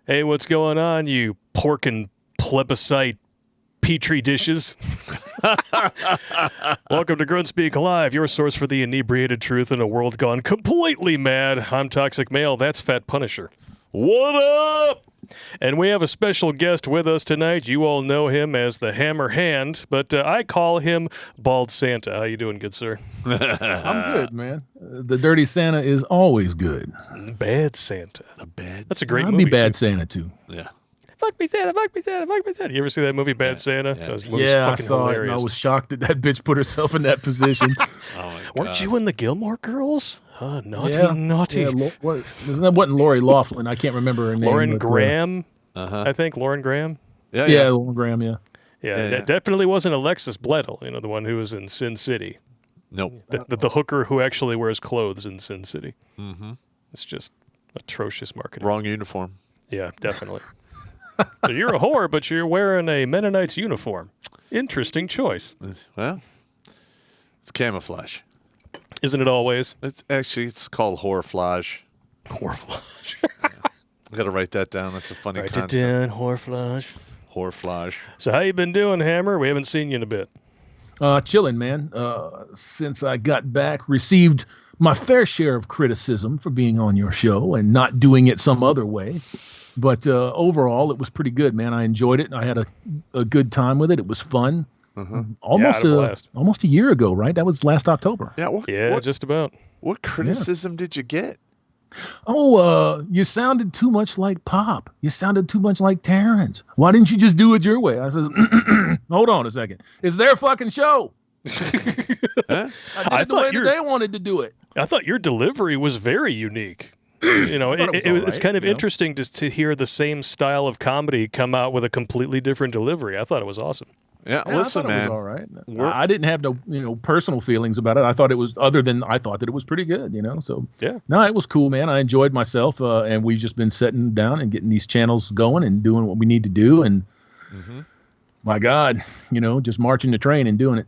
Hey, what's going on, you pork and plebiscite petri dishes? Welcome to Grunt Speak Live, your source for the inebriated truth in a world gone completely mad. I'm Toxic Male, that's Fat Punisher. What up? And we have a special guest with us tonight. You all know him as the Hammerhand, but I call him Bald Santa. How you doing, good sir? I'm good, man. The dirty Santa is always good. Bad Santa. That's a great I'd movie, be bad too. Santa, too. Yeah. Fuck me, Santa, fuck me, Santa, fuck me, Santa. You ever see that movie, Bad Santa? Yeah. That movie's Yeah, I fucking saw hilarious. it, and I was shocked that bitch put herself in that position. Oh my Weren't God. you in the Gilmore Girls? Naughty, Yeah. naughty. Yeah, wasn't Lori Loughlin? I can't remember her name. Lauren but, Graham, Uh-huh. I think. Lauren Graham. Yeah, Lauren Graham, yeah. Yeah, Yeah. that definitely wasn't Alexis Bledel, the one who was in Sin City. Nope. The hooker who actually wears clothes in Sin City. Mm-hmm. It's just atrocious marketing. Wrong uniform. Yeah, definitely. So you're a whore, but you're wearing a Mennonite's uniform. Interesting choice. Well, it's camouflage. Isn't it always? It's called horrorflage. Horrorflage. I got to write that down. That's a funny Write it concept. down, horrorflage. Horrorflage. So how you been doing, Hammer? We haven't seen you in a bit. Chilling, man. Since I got back, received my fair share of criticism for being on your show and not doing it some other way. But overall, it was pretty good, man. I enjoyed it. I had a good time with it. It was fun. Uh-huh. Almost Yeah, I had a blast. almost a year ago, right? That was last October. Yeah. Yeah, just about. What criticism did you get? Oh, you sounded too much like Pop. You sounded too much like Terrence. Why didn't you just do it your way? I says, hold on a second. It's their fucking show. Huh? I did it the way that they wanted to do it. I thought your delivery was very unique. It's kind of interesting to hear the same style of comedy come out with a completely different delivery. I thought it was awesome. Yeah, Yeah, listen, I thought man. it was all right. I didn't have no, personal feelings about it. I thought it was I thought that it was pretty good, So Yeah. no, it was cool, man. I enjoyed myself, and we've just been sitting down and getting these channels going and doing what we need to do. And my God, just marching the train and doing it.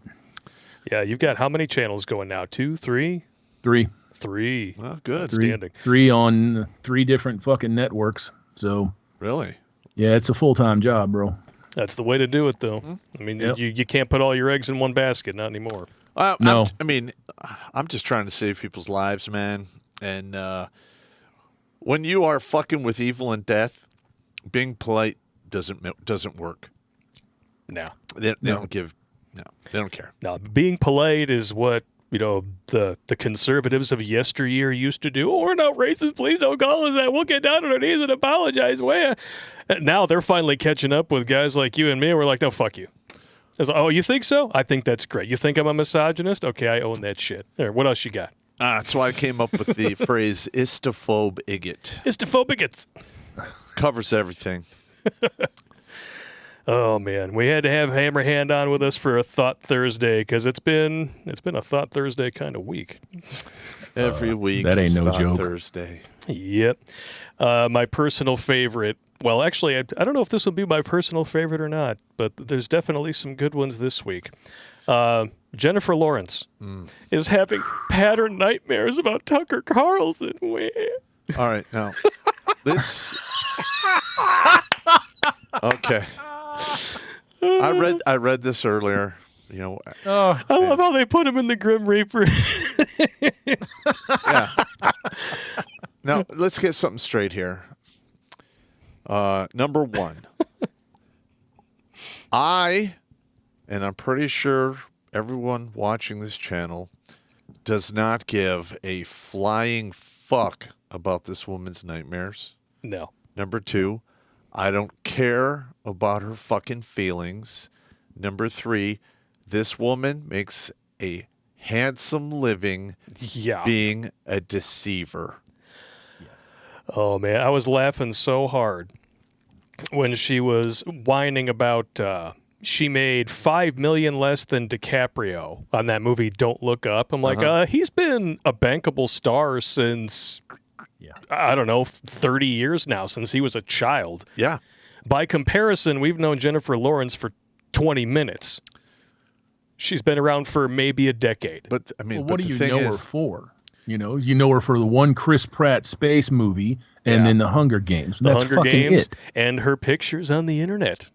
Yeah, you've got how many channels going now? 2, 3? Three Well, good. Outstanding. Three on 3 different fucking networks. So Really? yeah, it's a full-time job, bro. That's the way to do it, though. I mean, Yep. you can't put all your eggs in one basket, not anymore. No. I'm just trying to save people's lives, man. And when you are fucking with evil and death, being polite doesn't work. No. They don't give. No, they don't care. No, being polite is what, the conservatives of yesteryear used to do. Oh, we're not racist. Please don't call us that. We'll get down on our knees and apologize. Now they're finally catching up with guys like you and me. And we're like, no, fuck you. It's like, oh, you think so? I think that's great. You think I'm a misogynist? Okay, I own that shit. There, what else you got? That's why I came up with the phrase "istophobe igot." Histophobics. Covers everything. Oh man, we had to have Hammerhand on with us for a Thought Thursday because it's been a Thought Thursday kind of week. Every week. that ain't is no Thought joke. Thursday. Yep. My personal favorite. Well, actually, I don't know if this will be my personal favorite or not, but there's definitely some good ones this week. Jennifer Lawrence is having pattern nightmares about Tucker Carlson. All right, now this. Okay. I read this earlier. Oh, I love how they put him in the Grim Reaper. Yeah. Now let's get something straight here. Number one, and I'm pretty sure everyone watching this channel does not give a flying fuck about this woman's nightmares. No. Number two, I don't care about her fucking feelings. Number three, this woman makes a handsome living Yeah. being a deceiver. Oh man, I was laughing so hard when she was whining about she made $5 million less than DiCaprio on that movie Don't Look Up. I'm like, he's been a bankable star since I don't know, 30 years now, since he was a child. Yeah. By comparison, we've known Jennifer Lawrence for 20 minutes. She's been around for maybe a decade. But I mean, well, what but do the you thing know her is, for? You know her for the one Chris Pratt space movie and then the Hunger Games. The That's Hunger fucking Games it. and her pictures on the internet.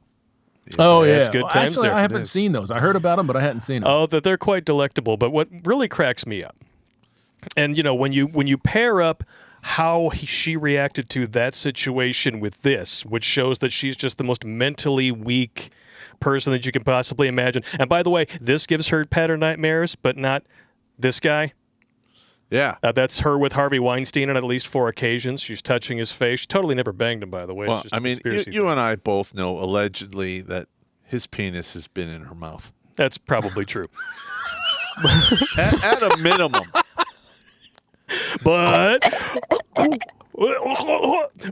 Oh, That's yeah. good times Actually, there. I haven't seen those. I heard about them, but I hadn't seen them. Oh, that they're quite delectable. But what really cracks me up, and when you pair up how she reacted to that situation with this, which shows that she's just the most mentally weak person that you can possibly imagine. And by the way, this gives her pattern nightmares, but not this guy. Yeah. That's her with Harvey Weinstein on at least 4 occasions. She's touching his face. She totally never banged him, by the way. Well, It's just I a mean, conspiracy you thing. and I both know allegedly that his penis has been in her mouth. That's probably true. At a minimum. But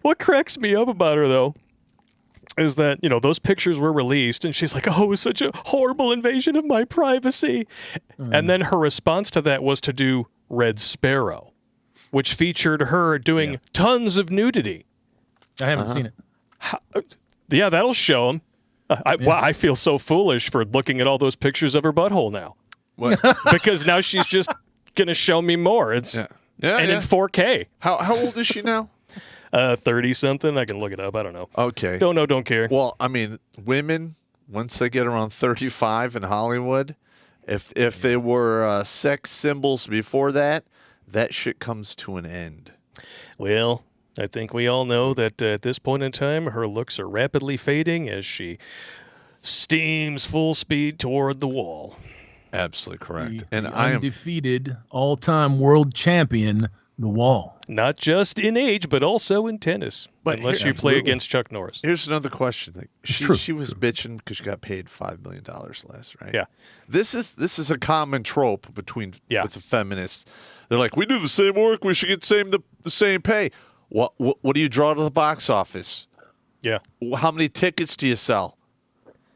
what cracks me up about her, though, is that, those pictures were released, and she's like, oh, it was such a horrible invasion of my privacy. And then her response to that was to do Red Sparrow, which featured her doing tons of nudity. I haven't seen it. Yeah, that'll show them. Wow, I feel so foolish for looking at all those pictures of her butthole now. What? Because now she's just going to show me more. It's Yeah, in 4K. How old is she now? 30-something. I can look it up. I don't know. Okay. Don't know, don't care. Well, I mean, women, once they get around 35 in Hollywood, if they were sex symbols before that shit comes to an end. Well, I think we all know that at this point in time, her looks are rapidly fading as she steams full speed toward the wall. Absolutely correct. The And I am undefeated all-time world champion, The Wall. Not just in age, but also in tennis. But unless here- you play absolutely. against Chuck Norris. Here's another question. Like, true. she was bitching because she got paid $5 million less, right? Yeah. This is a common trope between with the feminists. They're like, we do the same work, we should get the same pay. What do you draw to the box office? Yeah. How many tickets do you sell?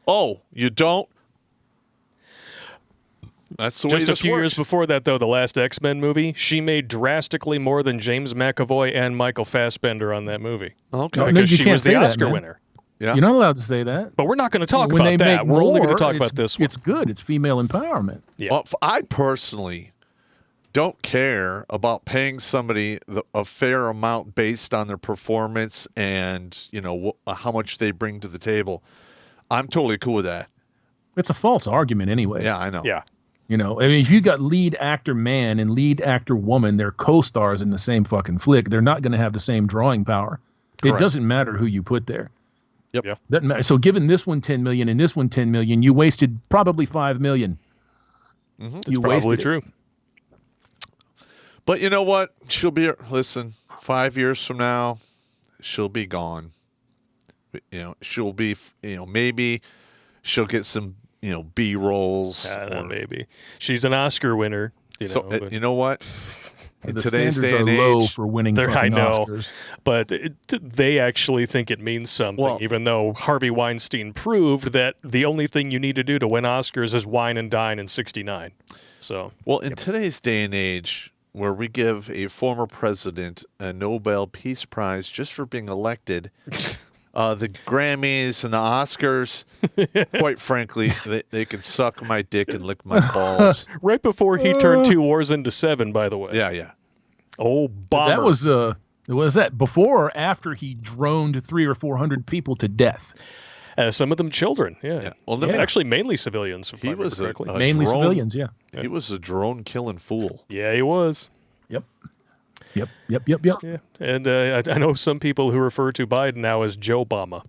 Oh, you don't? That's the way Just a this few works. years before that, though, the last X-Men movie, she made drastically more than James McAvoy and Michael Fassbender on that movie. Okay. No, Because you she can't was the say that, Oscar man. winner. Yeah. You're not allowed to say that. But we're not going to talk When about they that. make We're only going to more, talk it's- about this one. It's good. It's female empowerment. Yeah. Well, I personally don't care about paying somebody a fair amount based on their performance and how much they bring to the table. I'm totally cool with that. It's a false argument anyway. Yeah, I know. Yeah. I mean, if you got lead actor man and lead actor woman, they're co-stars in the same fucking flick. They're not going to have the same drawing power. Correct. It doesn't matter who you put there. Yep. Yeah. Doesn't matter. So, given this one $10 million and this one $10 million, you wasted probably $5 million. Mm-hmm. You Probably wasted it. true. But you know what? She'll be, listen, 5 years from now, she'll be gone. She'll be, maybe she'll get some, B rolls. Maybe. She's an Oscar winner. But You know what? In The today's day standards and are low age, for winning I fucking know. Oscars. But they actually think it means something, Well- even though Harvey Weinstein proved that the only thing you need to do to win Oscars is wine and dine in 1969. So, well, in today's day and age, where we give a former president a Nobel Peace Prize just for being elected, the Grammys and the Oscars, quite frankly, they can suck my dick and lick my balls. right before he turned 2 wars into 7, by the way. Yeah. Oh, bomber. That was that before or after he droned 300 or 400 people to death? Some of them children, yeah. Yeah. Well, Yeah. Actually, mainly civilians, if I He remember was correctly. Mainly drone- civilians, yeah. He was a drone killing fool. Yeah, he was. Yep. Yeah. And I know some people who refer to Biden now as Joe Obama,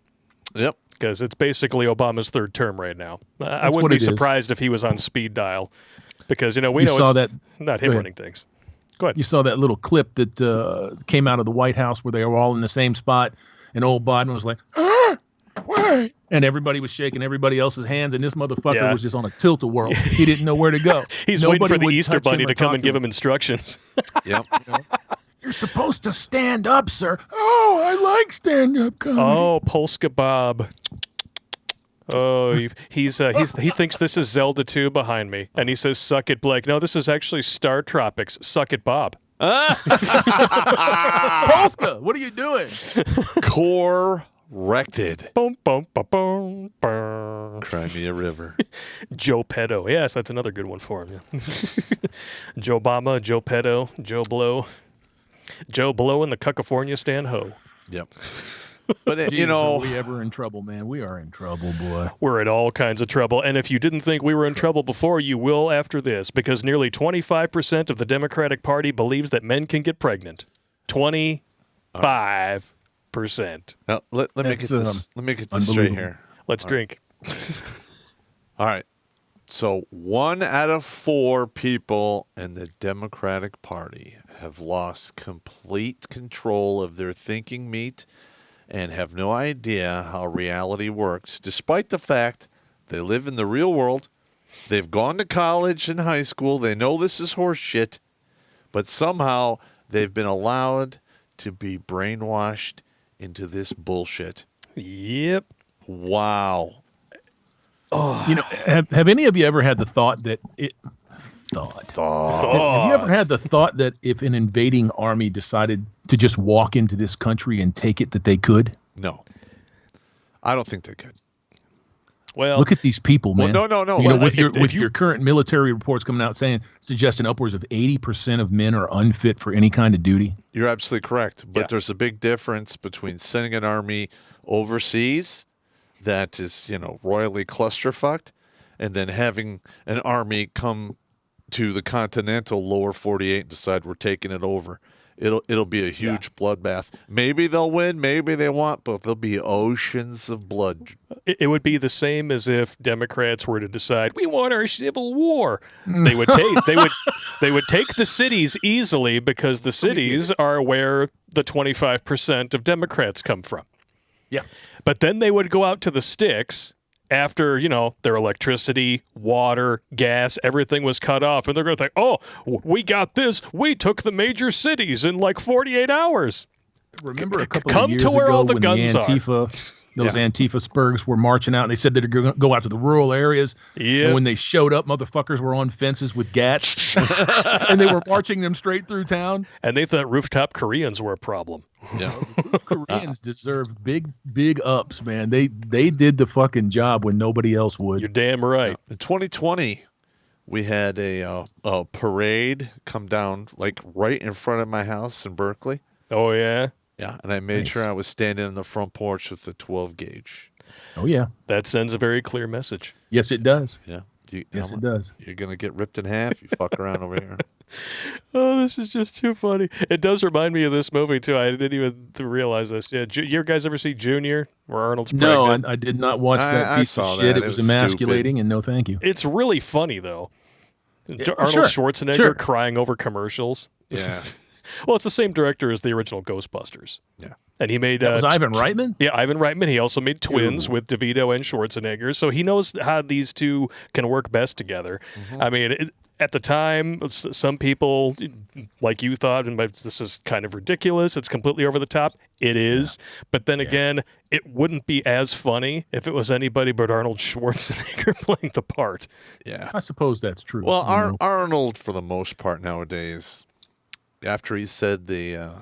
Yep. because it's basically Obama's third term right now. I That's wouldn't what be it is. surprised if he was on speed dial, because, we You know saw it's that. not Go him ahead. running things. Go ahead. You saw that little clip that came out of the White House where they were all in the same spot, and old Biden was like, why? And everybody was shaking everybody else's hands, and this motherfucker Yeah. was just on a tilt-a-whirl. He didn't know where to go. He's waiting for Nobody the would Easter touch Bunny or to come talk and give him instructions. Yep. You're supposed to stand up, sir. Oh, I like stand-up comedy. Oh, Polska Bob. Oh, he thinks this is Zelda 2 behind me, and he says, "Suck it, Blake." No, this is actually Star Tropics. Suck it, Polska, what are you doing? Core Rected. Boom, boom, boom, boom, boom. Crimea River. Joe Petto. Yes, that's another good one for him. Yeah. Joe Obama, Joe Petto, Joe Blow. Joe Blow and the California Stand Ho. Yep. But, Jeez, are we ever in trouble, man? We are in trouble, boy. We're in all kinds of trouble. And if you didn't think we were in trouble before, you will after this, because nearly 25% of the Democratic Party believes that men can get pregnant. 25%. Now, let me get this. Let me get this straight here. Let's drink. All right. So 1 out of 4 people in the Democratic Party have lost complete control of their thinking meat and have no idea how reality works, despite the fact they live in the real world. They've gone to college and high school. They know this is horse shit, but somehow they've been allowed to be brainwashed into this bullshit. Yep. Wow. You know, have any of you ever had the thought that have you ever had the thought that if an invading army decided to just walk into this country and take it, that they could? No. I don't think they could. Well, look at these people, man. Well, no. You know, with your current military reports coming out suggesting upwards of 80% of men are unfit for any kind of duty. You're absolutely correct. But there's a big difference between sending an army overseas that is, royally clusterfucked, and then having an army come to the continental lower 48 and decide we're taking it over. It'll be a huge bloodbath. Maybe they'll win, maybe they won't, but there'll be oceans of blood. It would be the same as if Democrats were to decide we want our civil war. They would take the cities easily because the cities are where the 25% of Democrats come from. Yeah. But then they would go out to the sticks after, their electricity, water, gas, everything was cut off. And they're going to think, oh, we got this. We took the major cities in like 48 hours. Remember a couple of years to where ago all the when guns the Antifa, Those Antifa spurgs were marching out, and they said that they're going to go out to the rural areas. Yep. And when they showed up, motherfuckers were on fences with gats, and they were marching them straight through town. And they thought rooftop Koreans were a problem. Yeah. Koreans deserve big ups, man. They did the fucking job when nobody else would. You're damn right. In 2020, we had a parade come down like right in front of my house in Berkeley. Oh, yeah? Yeah, and I made sure I was standing on the front porch with the 12 gauge. Oh, yeah. That sends a very clear message. Yes, it does. Yeah. Yes, it does. You're going to get ripped in half. You fuck around over here. Oh, this is just too funny. It does remind me of this movie, too. I didn't even realize this. Yeah, you guys ever see Junior, where Arnold's pregnant? No, I did not watch that piece of shit. It was emasculating, and no thank you. It's really funny, though. Arnold Schwarzenegger crying over commercials. Yeah. Well, it's the same director as the original Ghostbusters. Yeah. And he made... That was Ivan Reitman? Yeah, Ivan Reitman. He also made Twins with DeVito and Schwarzenegger. So he knows how these two can work best together. Mm-hmm. I mean, at the time, some people, like you thought, this is kind of ridiculous. It's completely over the top. It is. Yeah. But then again, it wouldn't be as funny if it was anybody but Arnold Schwarzenegger playing the part. Yeah. I suppose that's true. Well, Arnold, for the most part nowadays... After he said the,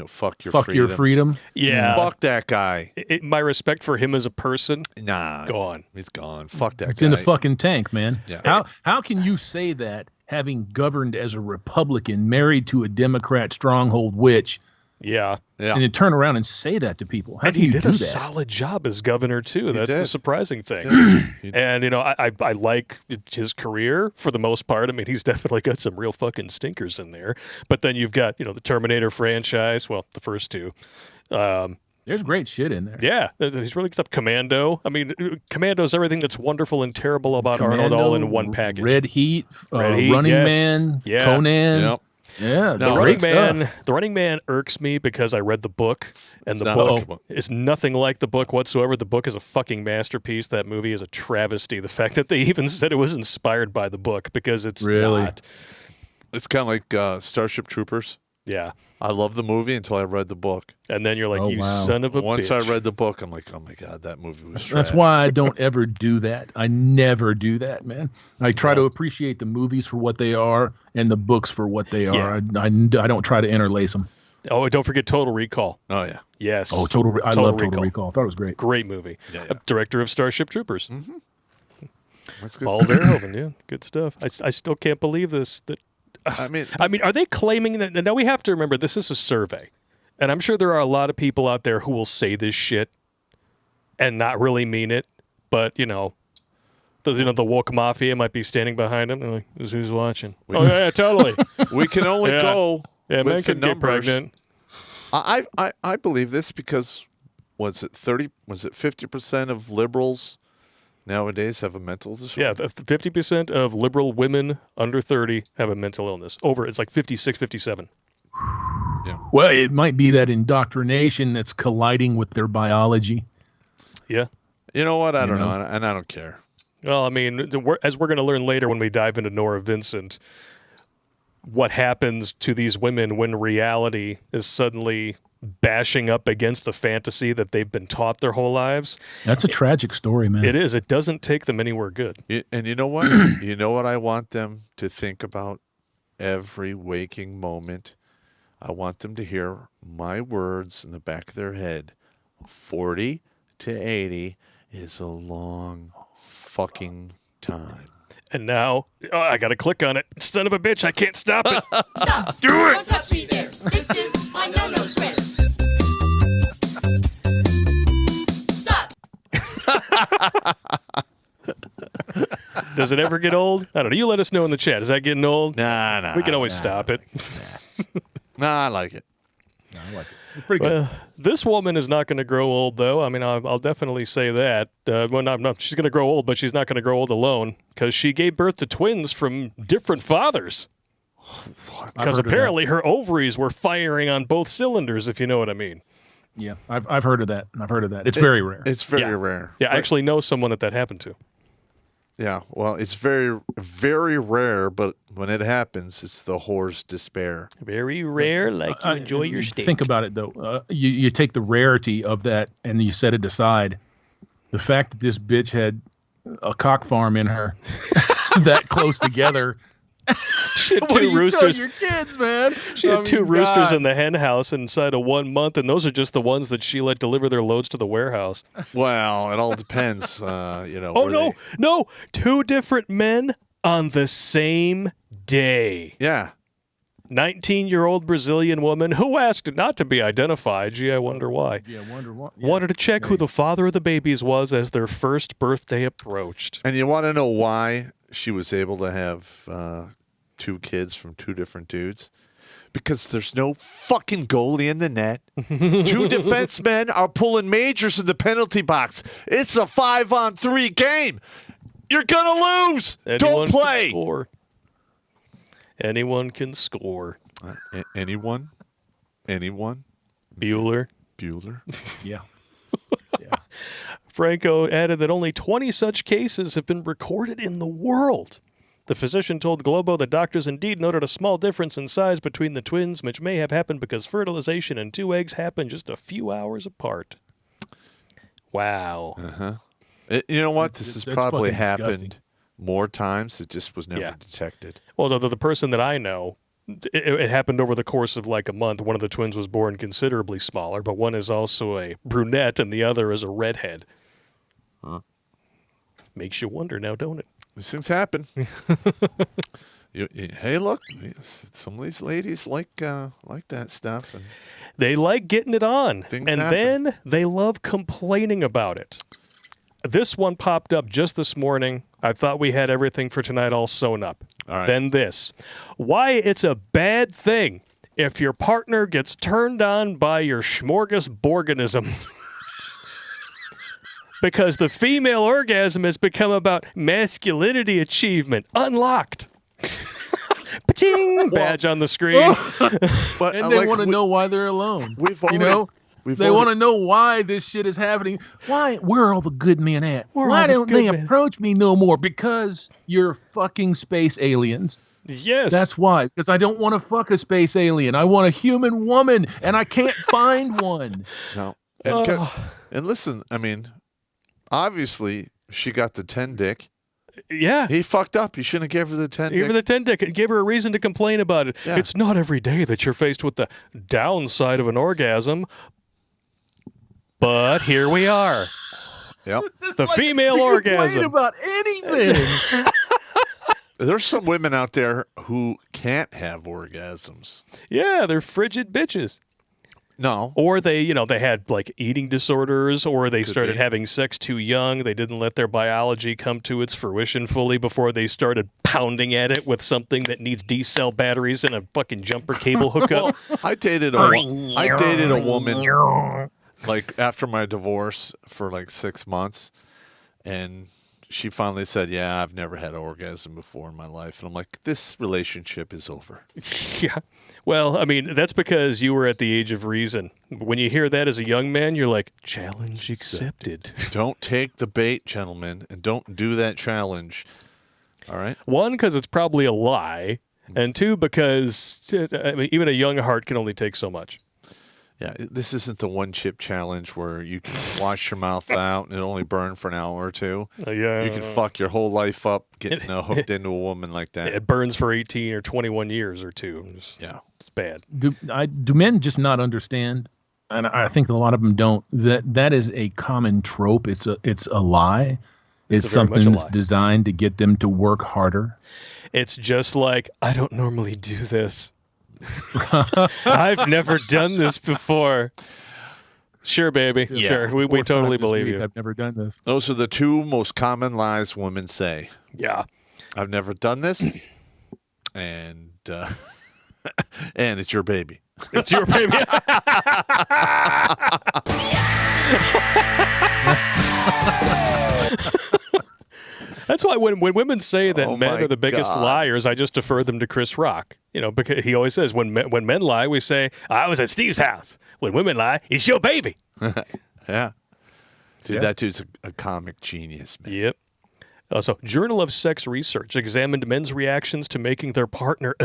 fuck your freedom. Yeah. Fuck that guy. My respect for him as a person. Nah. Gone. He's gone. Fuck that guy. It's in the fucking tank, man. Yeah. How can you say that having governed as a Republican, married to a Democrat stronghold witch? Yeah. And then turn around and say that to people. How can you do that? He did a solid job as governor, too. That's the surprising thing. Yeah. And, I like his career for the most part. I mean, he's definitely got some real fucking stinkers in there. But then you've got, the Terminator franchise. Well, the first two. There's great shit in there. Yeah. He's really good stuff. Commando. I mean, Commando's everything that's wonderful and terrible about Arnold all in one package. Red Heat, Running Man, Conan. Yep. Yeah, the Running Man irks me because I read the book, and the book is nothing like the book whatsoever. The book is a fucking masterpiece. That movie is a travesty. The fact that they even said it was inspired by the book, because it's not. It's kind of like Starship Troopers. Yeah. I love the movie until I read the book. And then you're like, son of a bitch. Once I read the book, I'm like, oh my God, that movie was trash. That's why I don't ever do that. I never do that, man. I try to appreciate the movies for what they are and the books for what they are. I don't try to interlace them. Oh, don't forget Total Recall. Oh yeah. Yes. Oh, I love Total Recall. I thought it was great. Great movie. Yeah. Director of Starship Troopers. Mm-hmm. That's good. Paul Verhoeven, yeah, good stuff. I still can't believe this. I mean, are they claiming that? Now we have to remember this is a survey, and I'm sure there are a lot of people out there who will say this shit and not really mean it. But the woke mafia might be standing behind them. Like, who's watching? Oh yeah, totally. we can only go men with the can get numbers. pregnant. I believe this because was it 50% of liberals nowadays have a mental disorder? Yeah, 50% of liberal women under 30 have a mental illness. It's like 56, 57. Yeah. Well, it might be that indoctrination that's colliding with their biology. Yeah. You know what? I don't know, and I don't care. Well, I mean, as we're going to learn later when we dive into Norah Vincent, what happens to these women when reality is suddenly bashing up against the fantasy that they've been taught their whole lives. That's a tragic story, man. It is. It doesn't take them anywhere good. And you know what? You know what I want them to think about every waking moment? I want them to hear my words in the back of their head. 40 to 80 is a long fucking time. And now, I got to click on it. Son of a bitch, I can't stop it. Stop! Do it! Don't touch me there. This is my no-no script. Stop! Does it ever get old? I don't know. You let us know in the chat. Is that getting old? Nah. We can always stop it. Nah, I like it. No, I like it. It's pretty good. Well, this woman is not going to grow old, though. I mean, I'll definitely say that. She's going to grow old, but she's not going to grow old alone because she gave birth to twins from different fathers. Because apparently her ovaries were firing on both cylinders, if you know what I mean. Yeah, I've heard of that. It's very rare. It's very rare. Yeah, I actually know someone that happened to. Yeah, well, it's very, very rare, but when it happens, it's the whore's despair. Very rare, like you enjoy your steak. Think about it, though. You take the rarity of that and you set it aside. The fact that this bitch had a cock farm in her that close together. She had What two do you roosters. tell your kids, man? She had two roosters God. in the hen house inside of 1 month, and those are just the ones that she let deliver their loads to the warehouse. Well, it all depends, Oh, no. 2 different men on the same day. Yeah. 19-year-old Brazilian woman who asked not to be identified. Gee, I wonder why. Yeah, wonder what. Wanted to check who the father of the babies was as their first birthday approached. And you want to know why she was able to have 2 kids from 2 different dudes? Because there's no fucking goalie in the net. 2 defensemen are pulling majors in the penalty box. It's a 5-on-3 game. You're going to lose. Don't play. Can score. Anyone can score. Anyone? Bueller. Yeah. Franco added that only 20 such cases have been recorded in the world. The physician told Globo that doctors indeed noted a small difference in size between the twins, which may have happened because fertilization and 2 eggs happened just a few hours apart. Wow. You know what? This has That's probably fucking happened disgusting. more times. It just was never detected. Well, the person that I know, it happened over the course of like a month. One of the twins was born considerably smaller, but one is also a brunette and the other is a redhead. Huh. Makes you wonder now, don't it? These things happen. Hey, look, some of these ladies like that stuff, and they like getting it on, things and happen. then they love complaining about it. This one popped up just this morning. I thought we had everything for tonight all sewn up. All right. Then this. Why it's a bad thing if your partner gets turned on by your smorgasborganism. Because the female orgasm has become about masculinity achievement. Unlocked. Paching! Badge on the screen. But And they want to know why they're alone. They want to know why this shit is happening. Why? Where are all the good men at? Why don't they approach me no more? Because you're fucking space aliens. Yes. That's why. Because I don't want to fuck a space alien. I want a human woman, and I can't find one. No. And listen, I mean, obviously she got the 10 dick. Yeah. He fucked up. He shouldn't have gave her the 10. Give her the 10 dick. Give her a reason to complain about it. Yeah. It's not every day that you're faced with the downside of an orgasm. But here we are. Yep. The female Complain orgasm. about anything. There's some women out there who can't have orgasms. Yeah, they're frigid bitches. No. Or they had like eating disorders, or they started be. having sex too young. They didn't let their biology come to its fruition fully before they started pounding at it with something that needs D-cell batteries and a fucking jumper cable hookup. I dated a woman like after my divorce for like 6 months, and she finally said, "Yeah, I've never had an orgasm before in my life." And I'm like, "This relationship is over." Yeah. Well, I mean, that's because you were at the age of reason. When you hear that as a young man, you're like, challenge accepted. Don't take the bait, gentlemen, and don't do that challenge. All right? One, because it's probably a lie. And two, because even a young heart can only take so much. Yeah, this isn't the one chip challenge where you can wash your mouth out and it only burn for an hour or two. Yeah. You can fuck your whole life up getting hooked into a woman like that. It burns for 18 or 21 years or two. Yeah. It's bad. Do men just not understand? And I think a lot of them don't. That is a common trope. It's a lie. It's very much a something that's lie. designed to get them to work harder. It's just like, I don't normally do this. I've never done this before. Sure, baby. Yeah. Sure. We Fourth time totally this believe week, you. I've never done this. Those are the two most common lies women say. Yeah. I've never done this, and and it's your baby. It's your baby. That's why when women say that Oh men my are the biggest God. liars, I just defer them to Chris Rock. You know, because he always says when men lie, we say, I was at Steve's house. When women lie, it's your baby. Yeah. Dude, Yeah. that dude's a comic genius, man. Yep. So, Journal of Sex Research examined men's reactions to making their partner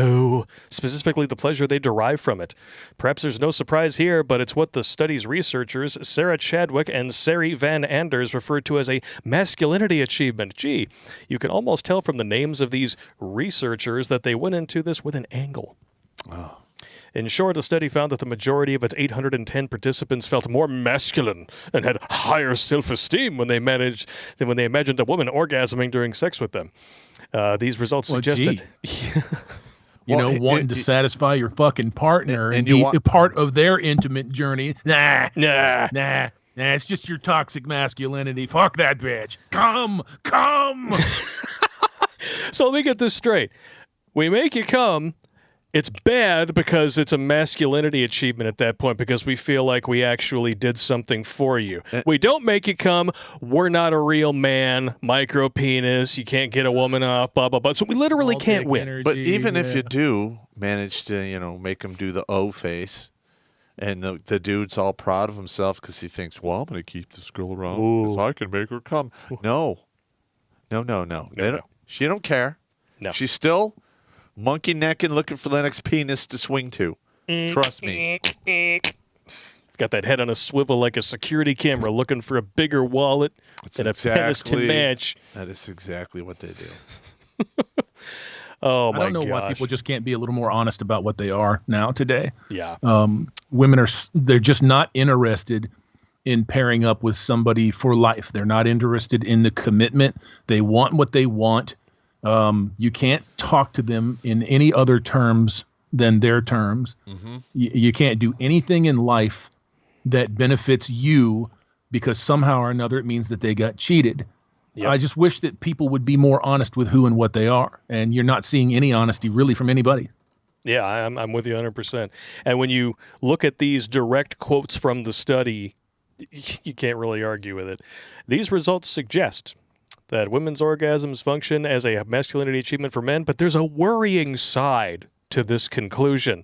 specifically the pleasure they derive from it. Perhaps there's no surprise here, but it's what the study's researchers, Sarah Chadwick and Sari Van Anders, referred to as a masculinity achievement. Gee, you can almost tell from the names of these researchers that they went into this with an angle. Oh. In short, the study found that the majority of its 810 participants felt more masculine and had higher self-esteem when they imagined a woman orgasming during sex with them. These results suggest that wanting to satisfy your fucking partner and you be want- a part of their intimate journey. Nah, nah. it's just your toxic masculinity. Fuck that bitch. Come. So let me get this straight. We make you come. It's bad because it's a masculinity achievement at that point because we feel like we actually did something for you. We don't make you come. We're not a real man. Micro penis. You can't get a woman off. Blah blah blah. So we literally All can't dick win. energy, But even if yeah. you do manage to, make him do the O face, and the dude's all proud of himself because he thinks, well, I'm going to keep this girl around because I can make her come. No. She don't care. No. She's still monkey necking, looking for the next penis to swing to. Trust me. Got that head on a swivel like a security camera looking for a bigger wallet and a penis to match. That is exactly what they do. Oh, I my don't know why gosh. people just can't be a little more honest about what they are now today. Yeah. Women they're just not interested in pairing up with somebody for life. They're not interested in the commitment. They want what they want. You can't talk to them in any other terms than their terms. Mm-hmm. You can't do anything in life that benefits you because somehow or another it means that they got cheated. Yep. I just wish that people would be more honest with who and what they are. And you're not seeing any honesty really from anybody. Yeah, I'm with you 100%. And when you look at these direct quotes from the study, you can't really argue with it. These results suggest that women's orgasms function as a masculinity achievement for men, but there's a worrying side to this conclusion.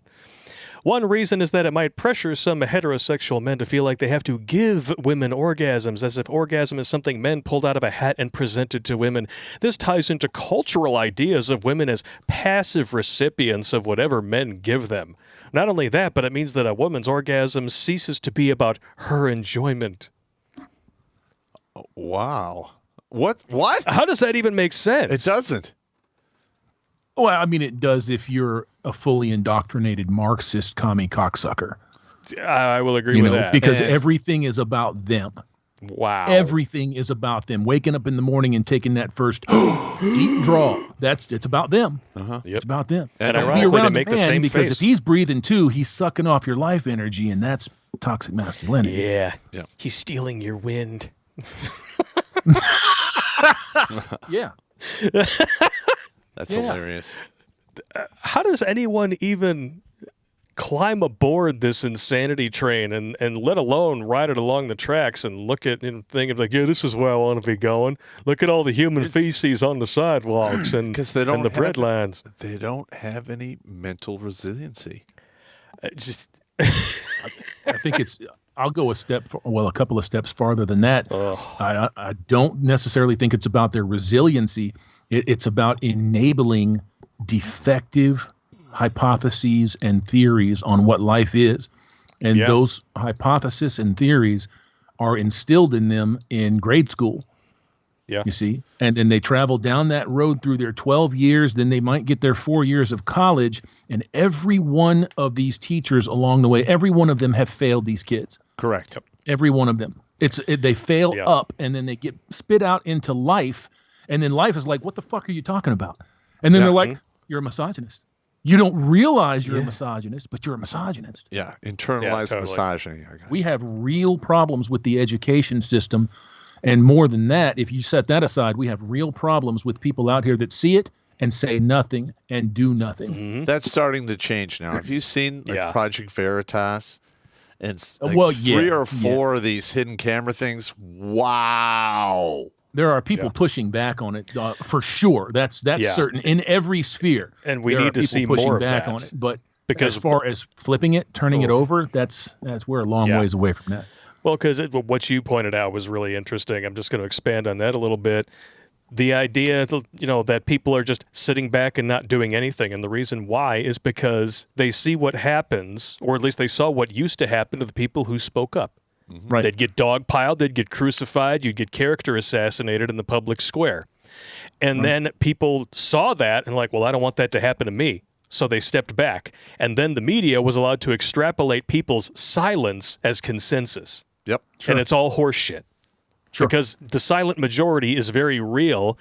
One reason is that it might pressure some heterosexual men to feel like they have to give women orgasms, as if orgasm is something men pulled out of a hat and presented to women. This ties into cultural ideas of women as passive recipients of whatever men give them. Not only that, but it means that a woman's orgasm ceases to be about her enjoyment. Wow. What? What? How does that even make sense? It doesn't. Well, I mean, it does if you're a fully indoctrinated Marxist commie cocksucker. I will agree with that. Because And- everything is about them. Wow. Everything is about them. Waking up in the morning and taking that first deep draw. It's about them. Yep. It's about them. And Don't be ironically, they around make the the man same because face. if he's breathing too, he's sucking off your life energy, and that's toxic masculinity. Yeah. Yeah. He's stealing your wind. Yeah. That's Yeah. hilarious. How does anyone even climb aboard this insanity train and let alone ride it along the tracks and look at and think of like, yeah, this is where I want to be going. Look at all the human feces on the sidewalks and, 'Cause they don't and the bread have- lines. They don't have any mental resiliency. Just I think I'll go a couple of steps farther than that. I don't necessarily think it's about their resiliency. It's about enabling defective hypotheses and theories on what life is. And Yeah. those hypotheses and theories are instilled in them in grade school. Yeah. You see? And then they travel down that road through their 12 years. Then they might get their 4 years of college. And every one of these teachers along the way, every one of them have failed these kids. Correct. Every one of them. They fail Yeah. up and then they get spit out into life. And then life is like, what the fuck are you talking about? And then Yeah. they're like, you're a misogynist. You don't realize you're a misogynist, but you're a misogynist. Yeah. Internalized totally. misogyny. I got We have real problems with the education system. And more than that, if you set that aside, we have real problems with people out here that see it and say nothing and do nothing. That's starting to change now. Have you seen like Yeah. Project Veritas? And like Well, three yeah, or four of these hidden camera things. Wow. There are people pushing back on it for sure. That's Yeah. certain in every sphere. And we there need are to people see pushing more of back that. on it. But Because- as far as flipping it, turning it Oof. over, we're a long Yeah. ways away from that. Well, because what you pointed out was really interesting. I'm just going to expand on that a little bit. The idea, that people are just sitting back and not doing anything, and the reason why is because they see what happens, or at least they saw what used to happen to the people who spoke up. Right. They'd get dogpiled, they'd get crucified, you'd get character assassinated in the public square. And then people saw that and like, well, I don't want that to happen to me. So they stepped back. And then the media was allowed to extrapolate people's silence as consensus. Yep. And it's all horseshit. Sure. Because the silent majority is very real.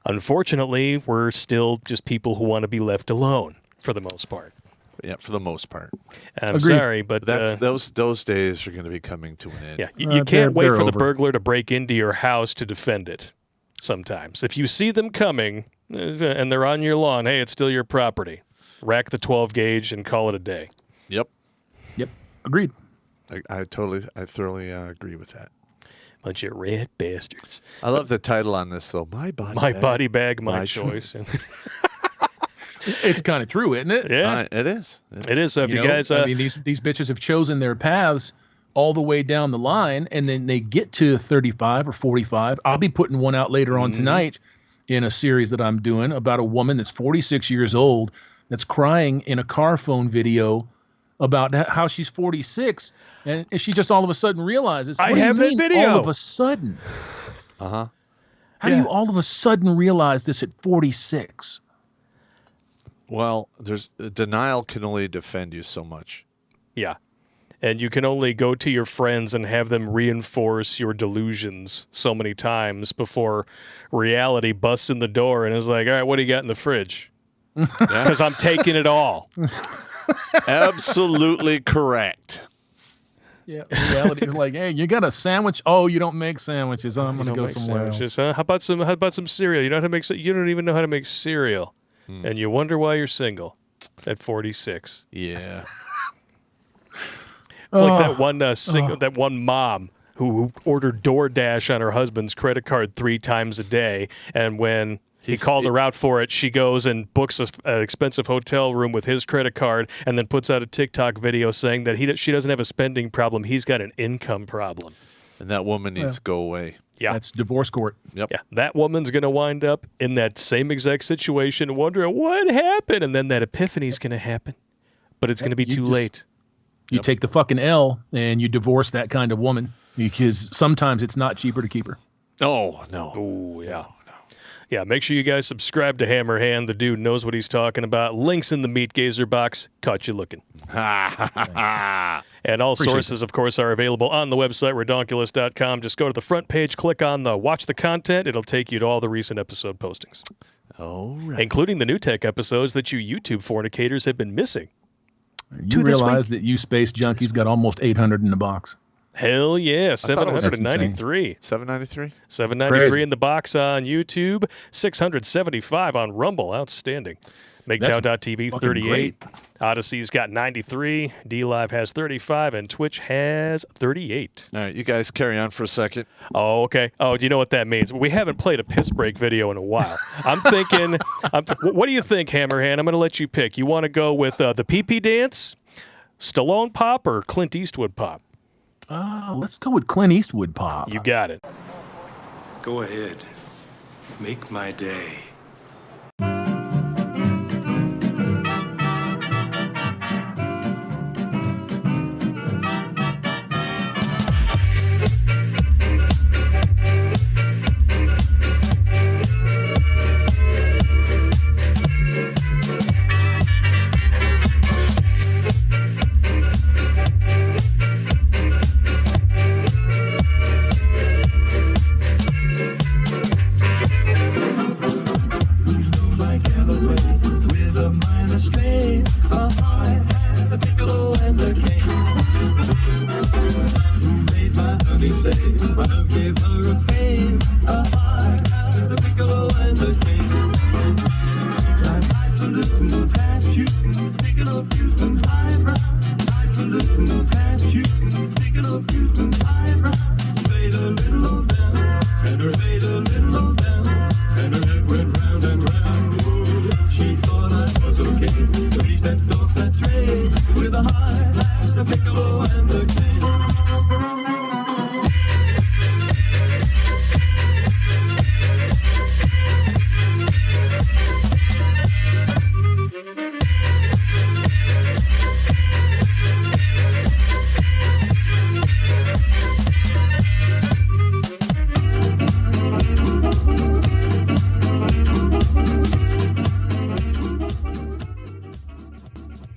Unfortunately, we're still just people who want to be left alone for the most part. Yeah, for the most part. I'm Agreed. sorry, but That's those days are going to be coming to an end. yeah, you they're- can't wait they're for the over. burglar to break into your house to defend it. Sometimes, if you see them coming and they're on your lawn, hey, it's still your property. Rack the 12 gauge and call it a day. Yep. Yep. Agreed. I thoroughly agree with that. Bunch of red bastards. I love the title on this though. My body. My bag. body bag, my my choice. It's kind of true, isn't it? Yeah, It is. it is. So if you know, guys, I mean, these bitches have chosen their paths all the way down the line, and then they get to 35 or 45. I'll be putting one out later on tonight in a series that I'm doing about a woman that's 46 years old that's crying in a car phone video about how she's 46, and she just all of a sudden realizes, I what do you have that mean video. all of a sudden? Uh-huh. How do Yeah. you all of a sudden realize this at 46? Well, denial can only defend you so much. yeah. And you can only go to your friends and have them reinforce your delusions so many times before reality busts in the door and is like, all right, what do you got in the fridge? Because I'm taking it all. Absolutely correct. Yeah, reality is like, hey, you got a sandwich? Oh, you don't make sandwiches. I'm gonna Don't go make somewhere else. sandwiches, huh? How about some cereal? You know how to make? You don't even know how to make cereal, and you wonder why you're single at 46. Yeah. It's like that one that one mom who ordered DoorDash on her husband's credit card 3 times a day, and when he called her out for it, she goes and books an expensive hotel room with his credit card, and then puts out a TikTok video saying that she doesn't have a spending problem, he's got an income problem. And that woman needs to go away. Yeah. That's divorce court. Yep. Yeah, that woman's going to wind up in that same exact situation, wondering what happened, and then that epiphany's going to happen, but it's going to be too late. You take the fucking L and you divorce that kind of woman because sometimes it's not cheaper to keep her. Oh, no. Oh, yeah. Yeah, make sure you guys subscribe to Hammerhand. The dude knows what he's talking about. Links in the Meat Gazer box. Caught you looking. And all sources, of course, are available on the website, Redonkulas.com. Just go to the front page, click on the Watch the Content. It'll take you to all the recent episode postings. All right. Including the new tech episodes that you YouTube fornicators have been missing. You realize that you space junkies got almost 800 in the box. Hell yeah, thought it was 793. 793? 793 Crazy. in the box on YouTube, 675 on Rumble. Outstanding. MakeTown.tv, fucking 38. great. Odyssey's got 93. DLive has 35, and Twitch has 38. All right, you guys carry on for a second. Oh, okay. Oh, do you know what that means? We haven't played a piss break video in a while. I'm thinking, what do you think, Hammerhand? I'm going to let you pick. You want to go with the pee-pee dance, Stallone pop, or Clint Eastwood pop? Let's go with Clint Eastwood pop. You got it. Go ahead. Make my day.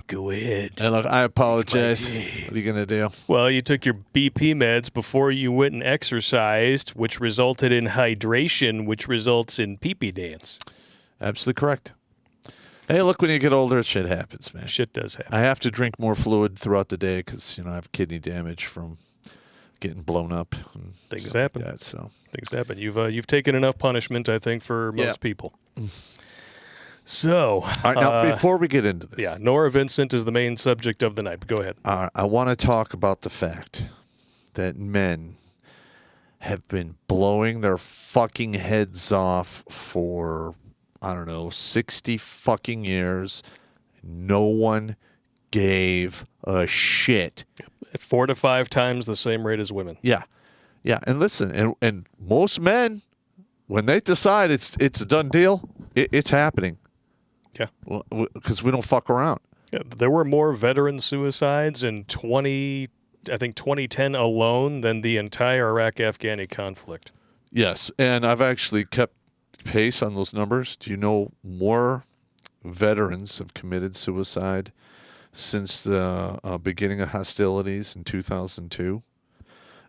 Go ahead. And look, I apologize. What are you going to do? Well, you took your BP meds before you went and exercised, which resulted in hydration, which results in pee-pee dance. Absolutely correct. Hey, look, when you get older, shit happens, man. Shit does happen. I have to drink more fluid throughout the day because, I have kidney damage from getting blown up. And Things stuff happen. Like that, so. Things happen. You've taken enough punishment, I think, for most people. So, All right, now, before we get into this, yeah, Norah Vincent is the main subject of the night. Go ahead. I want to talk about the fact that men have been blowing their fucking heads off for, 60 fucking years. No one gave a shit. 4 to 5 times the same rate as women. Yeah. Yeah. And listen, and most men, when they decide it's a done deal, it's happening. Yeah. Because we don't fuck around. Yeah, there were more veteran suicides in 2010 alone than the entire Iraq-Afghani conflict. Yes. And I've actually kept pace on those numbers. Do you know more veterans have committed suicide since the beginning of hostilities in 2002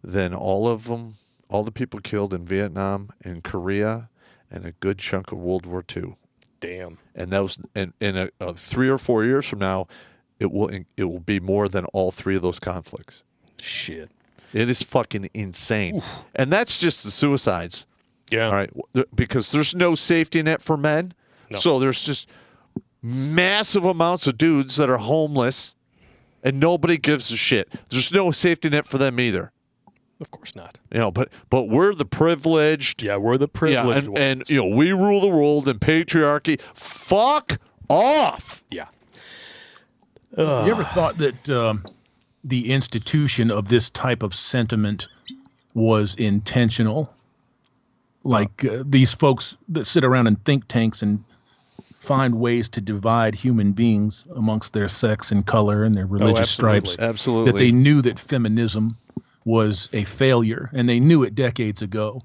than all of them, all the people killed in Vietnam and Korea and a good chunk of World War II? Damn. And that was in 3 or 4 years from now, it will be more than all 3 of those conflicts. Shit. It is fucking insane. Oof. And that's just the suicides. Yeah. All right. Because there's no safety net for men. No. So there's just massive amounts of dudes that are homeless and nobody gives a shit. There's no safety net for them either. Of course not. But we're the privileged. Yeah, we're the privileged ones. And we rule the world in patriarchy. Fuck off. Yeah. You ever thought that the institution of this type of sentiment was intentional? Like these folks that sit around in think tanks and find ways to divide human beings amongst their sex and color and their religious stripes. Absolutely. That they knew that feminism was a failure, and they knew it decades ago.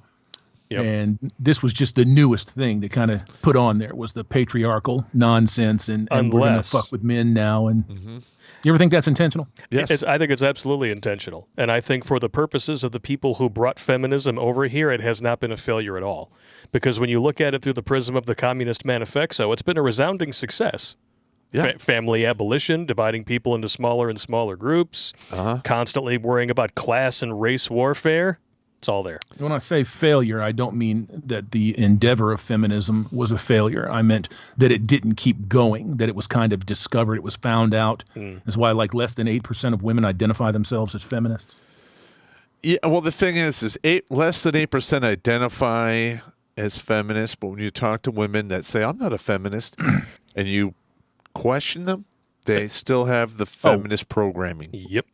Yep. And this was just the newest thing to kind of put on there was the patriarchal nonsense and we're going to Unless- fuck with men now. And you ever think that's intentional? Yes. I think it's absolutely intentional. And I think for the purposes of the people who brought feminism over here, it has not been a failure at all. Because when you look at it through the prism of the Communist Manifesto, it's been a resounding success. Yeah. Family abolition, dividing people into smaller and smaller groups, constantly worrying about class and race warfare. It's all there. When I say failure, I don't mean that the endeavor of feminism was a failure. I meant that it didn't keep going, that it was kind of discovered, it was found out. That's why like less than 8% of women identify themselves as feminists. Yeah, well, the thing is less than 8% identify as feminists, but when you talk to women that say, I'm not a feminist, and you question them, they still have the feminist programming. Yep.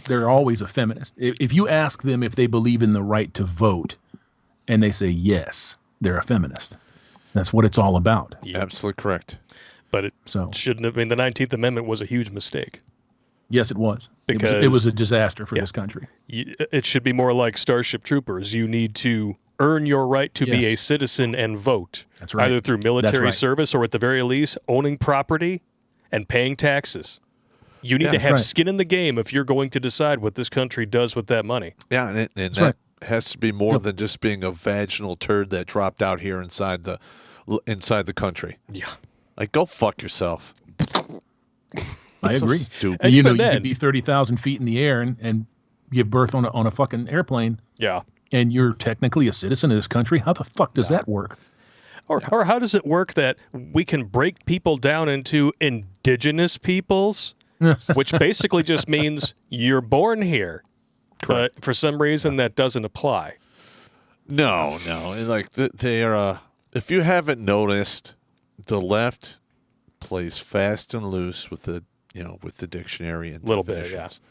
They're always a feminist. If you ask them if they believe in the right to vote and they say yes, they're a feminist. That's what it's all about. Absolutely correct. But it So, shouldn't have been. The 19th Amendment was a huge mistake. yes, it was. Because- it was a disaster for this country. It should be more like Starship Troopers. You need to earn your right to be Yes. a citizen and vote. That's right. Either through military right. service or at the very least owning property and paying taxes. You need to that's have right. skin in the game if you're going to decide what this country does with that money. Yeah, and that right. has to be more than just being a vaginal turd that dropped out here inside the country. Yeah. Like, go fuck yourself. I So agree. stupid. And You know, even you then- could be 30,000 feet in the air and give birth on a fucking airplane, Yeah. and you're technically a citizen of this country. How the fuck does that work? Or how does it work that we can break people down into indigenous peoples, which basically just means you're born here. But for some reason, that doesn't apply. No. Like, they are. If you haven't noticed, the left plays fast and loose with the dictionary and Little bit, yeah. definitions.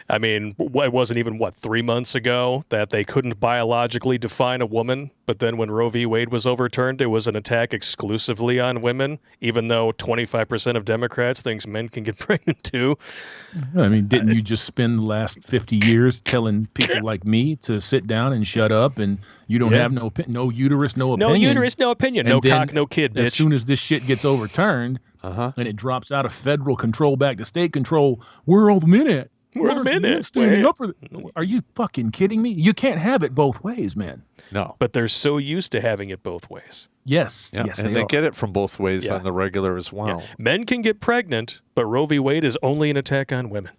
I mean, it wasn't even, 3 months ago that they couldn't biologically define a woman, but then when Roe v. Wade was overturned, it was an attack exclusively on women, even though 25% of Democrats thinks men can get pregnant too. I mean, didn't you just spend the last 50 years telling people like me to sit down and shut up, and you don't have no uterus, no opinion? No uterus, no opinion. And No then cock, no kid, As bitch. soon as this shit gets overturned and it drops out of federal control back to state control, where are all the men at? Where are the men men at? standing Where? up for Are you fucking kidding me? You can't have it both ways, man. No. But they're so used to having it both ways. Yes. Yeah, Yes, and they they are. get it from both ways Yeah. on the regular as well. Men can get pregnant, but Roe v. Wade is only an attack on women.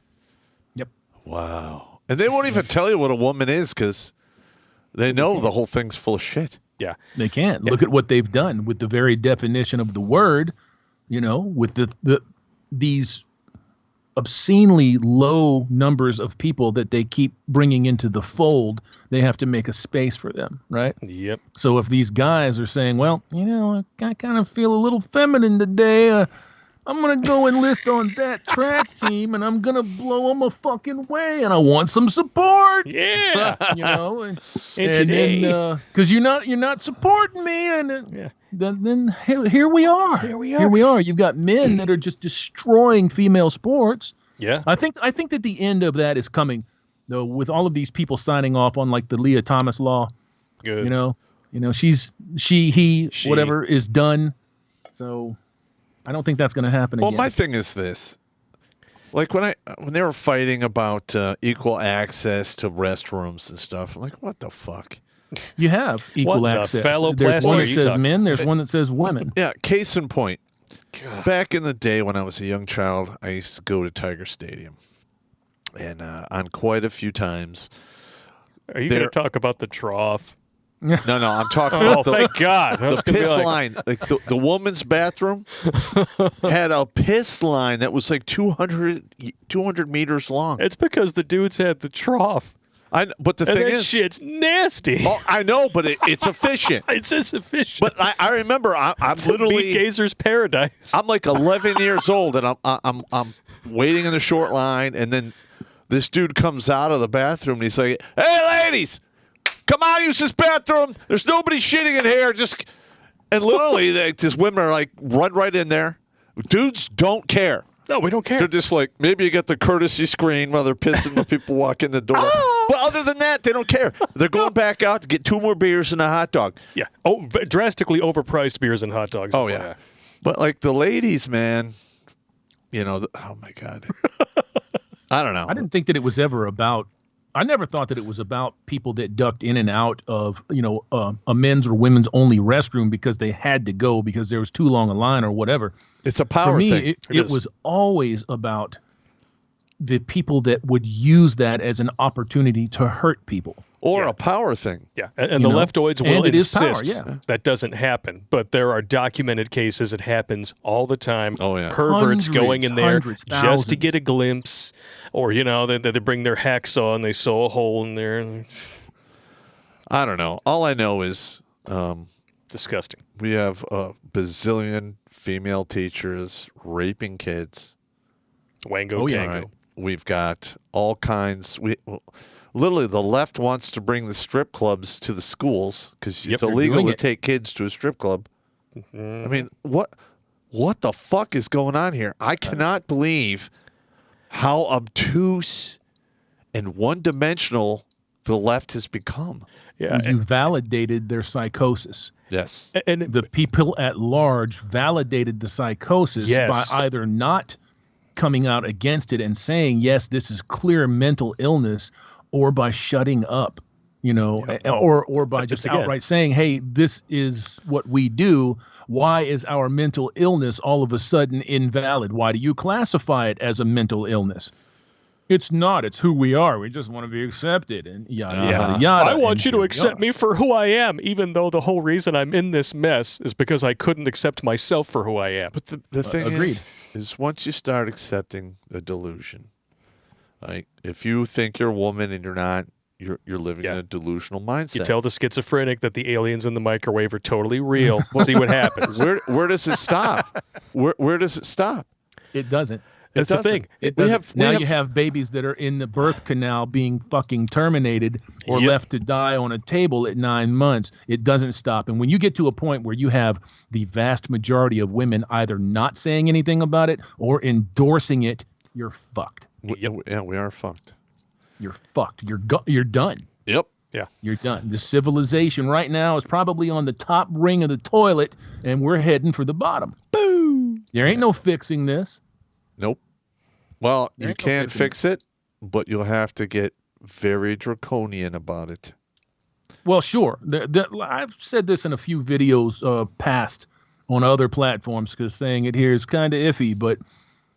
Yep. Wow. And they won't even tell you what a woman is because they know the whole thing's full of shit. Yeah. They can't. Look at what they've done with the very definition of the word, with these obscenely low numbers of people that they keep bringing into the fold. They have to make a space for them, right? Yep. So if these guys are saying, well, I kind of feel a little feminine today, I'm going to go enlist on that track team and I'm going to blow them a fucking way and I want some support. Yeah. And today- then because you're not supporting me, and Yeah. then here we are. Here we are. Here we are. You've got men that are just destroying female sports. Yeah. I think that the end of that is coming, though, with all of these people signing off on like the Leah Thomas law. Good. He, She. whatever is done. So I don't think that's going to happen Well, again. my thing is this. Like when they were fighting about equal access to restrooms and stuff, I'm like, what the fuck? You have equal What the access. phalloplasty There's one are that you says talking- men. There's one that says women. Yeah, case in point. Back in the day when I was a young child, I used to go to Tiger Stadium. And on quite a few times. Are you going to There- talk about the trough? No, I'm talking Oh, about the thank God. I was the gonna be piss like, line. Like the woman's bathroom had a piss line that was like 200 meters long. It's because the dudes had the trough. But the And thing that is, shit's nasty. oh, I know, but it's efficient. It's insufficient. But I remember I'm it's a meat literally gazer's paradise. I'm like 11 years old and I'm waiting in the short line, and then this dude comes out of the bathroom and he's like, "Hey, ladies, come on, use this bathroom. There's nobody shitting in here. And literally, these women are like, run right in there. Dudes don't care. No, we don't care. They're just like, maybe you get the courtesy screen while they're pissing when people walk in the door. But other than that, they don't care. They're going back out to get 2 more beers and a hot dog. Yeah. Oh, drastically overpriced beers and hot dogs. Oh, yeah. But like the ladies, man, oh my God. I don't know. I didn't think that it was ever about. I never thought that it was about people that ducked in and out of, a men's or women's only restroom because they had to go because there was too long a line or whatever. It's a power For me, thing. It was always about the people that would use that as an opportunity to hurt people. Or a power thing. Yeah, and the leftoids will And it is power, insist yeah. that doesn't happen. But there are documented cases. It happens all the time. Oh, yeah. Perverts going in there Hundreds, just to thousands. get a glimpse. Or, they bring their hacksaw and they sew a hole in there. I don't know. All I know is Disgusting. we have a bazillion female teachers raping kids. Wango Oh, yeah. tango. All right. We've got all kinds. Literally, the left wants to bring the strip clubs to the schools because Yep, it's they're illegal doing to it. take kids to a strip club. Mm-hmm. I mean, what the fuck is going on here? I cannot believe how obtuse and one-dimensional the left has become. Yeah. You validated their psychosis. Yes. And The people at large validated the psychosis Yes. by either not coming out against it and saying, yes, this is clear mental illness, or by shutting up, or by just again- outright saying, hey, this is what we do. Why is our mental illness all of a sudden invalid? Why do you classify it as a mental illness? It's not. It's who we are. We just want to be accepted and yada, yada, yada. I want and you to here we accept are. me for who I am, even though the whole reason I'm in this mess is because I couldn't accept myself for who I am. But the thing agreed. is once you start accepting the delusion, like if you think you're a woman and you're not, you're living in a delusional mindset. You tell the schizophrenic that the aliens in the microwave are totally real. See what happens. where does it stop? Where does it stop? It doesn't. That's the doesn't. thing. It We doesn't. have- You have babies that are in the birth canal being fucking terminated or Yep. left to die on a table at 9 months. It doesn't stop. And when you get to a point where you have the vast majority of women either not saying anything about it or endorsing it, you're fucked. Yeah, we are fucked. You're fucked. You're done. Yep. You're done. The civilization right now is probably on the top ring of the toilet, and we're heading for the bottom. Boom. There ain't no fixing this. Nope. Well, There you ain't no can fixing fix it, but you'll have to get very draconian about it. Well, sure. I've said this in a few videos past on other platforms because saying it here is kind of iffy, but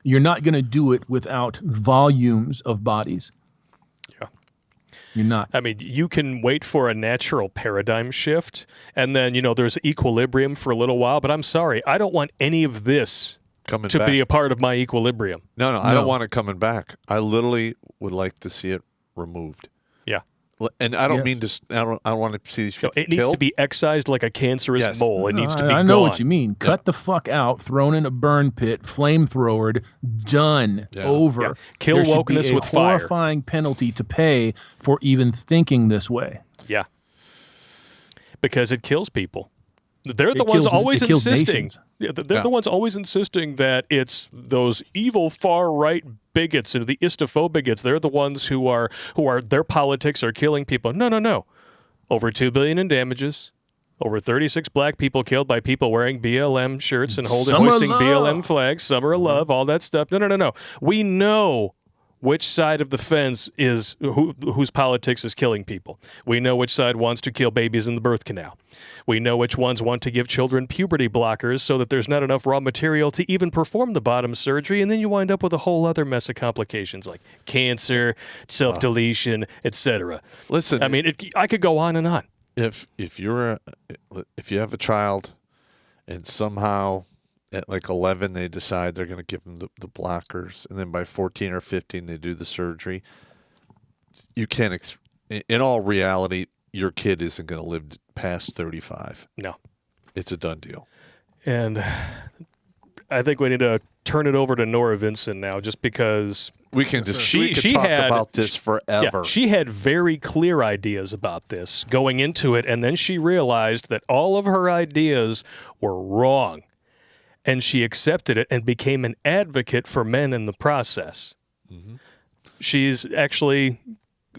you're not going to do it without volumes of bodies. Yeah. You're not. I mean, you can wait for a natural paradigm shift, and then, there's equilibrium for a little while, but I'm sorry, I don't want any of this Coming to back. be a part of my equilibrium. No, I No. don't want it coming back. I literally would like to see it removed. Yeah. And I don't Yes. mean to. I don't want to see these people It needs killed. to be excised like a cancerous Yes. mole. It needs to be I know gone. what you mean. Cut the fuck out, thrown in a burn pit, flamethrowered, done, Yeah. over. Yeah. Kill There should wokeness be a with fire. horrifying penalty to pay for even thinking this way. Yeah. Because it kills people. They're the It ones kills- always it kills insisting. nations. Yeah, they're Yeah. the ones always insisting that it's those evil far right bigots and the istophobigots. They're the ones who are their politics are killing people. No. Over $2 billion in damages. Over 36 black people killed by people wearing BLM shirts and Summer of hoisting love. BLM flags. Summer of love, all that stuff. No. We know which side of the fence is whose politics is killing people. We know which side wants to kill babies in the birth canal. We know which ones want to give children puberty blockers so that there's not enough raw material to even perform the bottom surgery, and then you wind up with a whole other mess of complications like cancer, self-deletion, etc. Listen, I mean, I could go on and on. if you have a child, and somehow at like 11 they decide they're going to give them the blockers, and then by 14 or 15 they do the surgery, you can't. In all reality, your kid isn't going to live past 35. No. It's a done deal. And I think we need to turn it over to Norah Vincent now, just because We can just She talk had- about this forever. yeah, she had very clear ideas about this going into it, and then she realized that all of her ideas were wrong. And she accepted it and became an advocate for men in the process. Mm-hmm. She's actually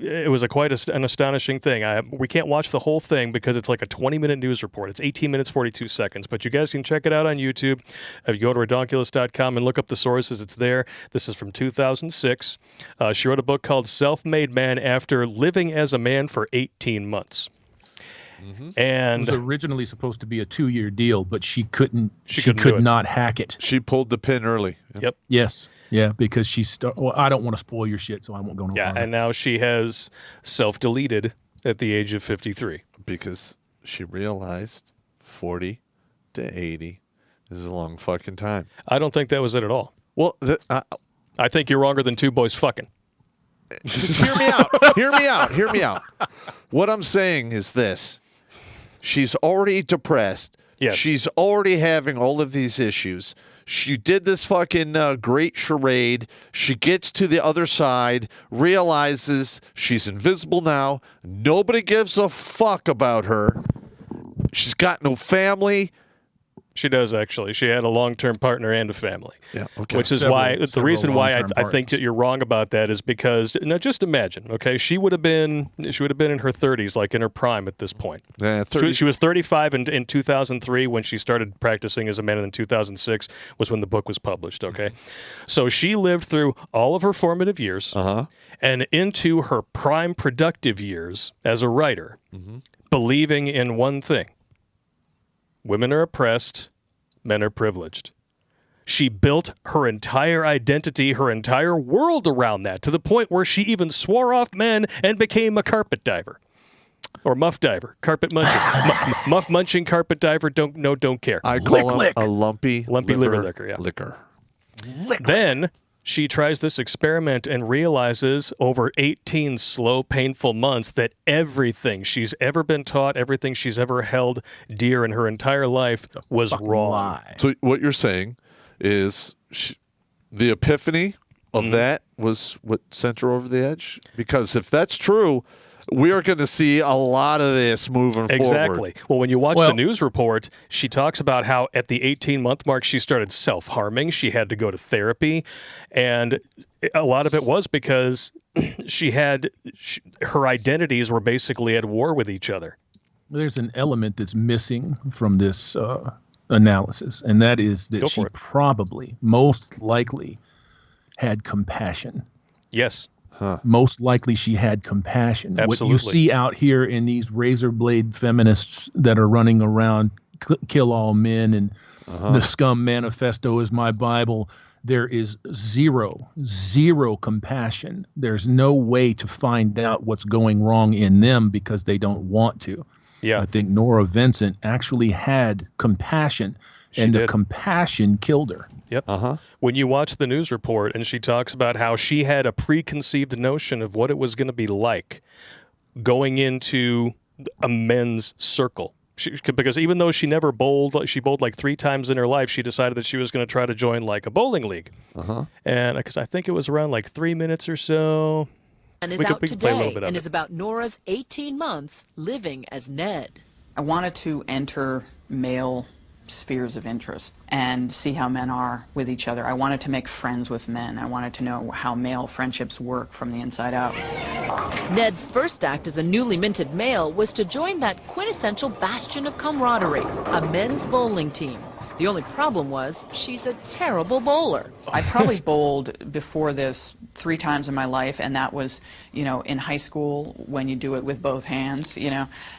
an astonishing thing. We can't watch the whole thing because it's like a 20-minute news report. It's 18 minutes, 42 seconds. But you guys can check it out on YouTube. If you go to redonkulas.com and look up the sources, it's there. This is from 2006. She wrote a book called Self-Made Man After Living as a Man for 18 months. And it was originally supposed to be a 2-year deal, but she couldn't. She couldn't do could it. not hack it. She pulled the pin early. Yep. Yes. Yeah, because well, I don't want to spoil your shit, so I won't go no farther. And now she has self-deleted at the age of 53. Because she realized 40 to 80 is a long fucking time. I don't think that was it at all. Well, I think you're wronger than two boys fucking. just hear me out. Hear me out. Hear me out. What I'm saying is this. She's already depressed. Yes. She's already having all of these issues. She did this fucking great charade. She gets to the other side, realizes she's invisible now. Nobody gives a fuck about her. She's got no family. She does, actually. She had a long-term partner and a family. Yeah, okay. Which is the reason why I think that you're wrong about that is because, now just imagine, okay, she would have been in her 30s, like in her prime at this point. Yeah, She was 35 in 2003 when she started practicing as a man, and in 2006 was when the book was published, okay? So she lived through all of her formative years and into her prime productive years as a writer, believing in one thing. Women are oppressed, men are privileged. She built her entire identity, her entire world around that, to the point where she even swore off men and became a carpet diver. Or muff diver, carpet munching. Muff munching, carpet diver, don't care. I call him a lumpy liver liquor, yeah. Liquor. Then she tries this experiment and realizes over 18 slow, painful months that everything she's ever been taught, everything she's ever held dear in her entire life was wrong. Lie. So what you're saying is the epiphany of that was what sent her over the edge? Because if that's true, we are going to see a lot of this moving forward. Exactly. Well, when you watch the news report, she talks about how at the 18-month mark she started self-harming. She had to go to therapy. And a lot of it was because her identities were basically at war with each other. There's an element that's missing from this analysis, and that is that she probably, most likely, had compassion. Yes. Most likely she had compassion. Absolutely. What you see out here in these razor blade feminists that are running around, kill all men, and the scum manifesto is my Bible, there is zero compassion. There's no way to find out what's going wrong in them because they don't want to. Yeah. I think Norah Vincent actually had compassion, and the compassion killed her. Yep. When you watch the news report and she talks about how she had a preconceived notion of what it was going to be like going into a men's circle. Because even though she never bowled, she bowled like 3 times in her life, she decided that she was going to try to join like a bowling league. And because I think it was around like 3 minutes or so. And is out today and is about Norah's 18 months living as Ned. I wanted to enter male spheres of interest and see how men are with each other. I wanted to make friends with men. I wanted to know how male friendships work from the inside out. Ned's first act as a newly minted male was to join that quintessential bastion of camaraderie, a men's bowling team. The only problem was she's a terrible bowler. I probably bowled before this 3 times in my life, and that was, in high school when you do it with both hands,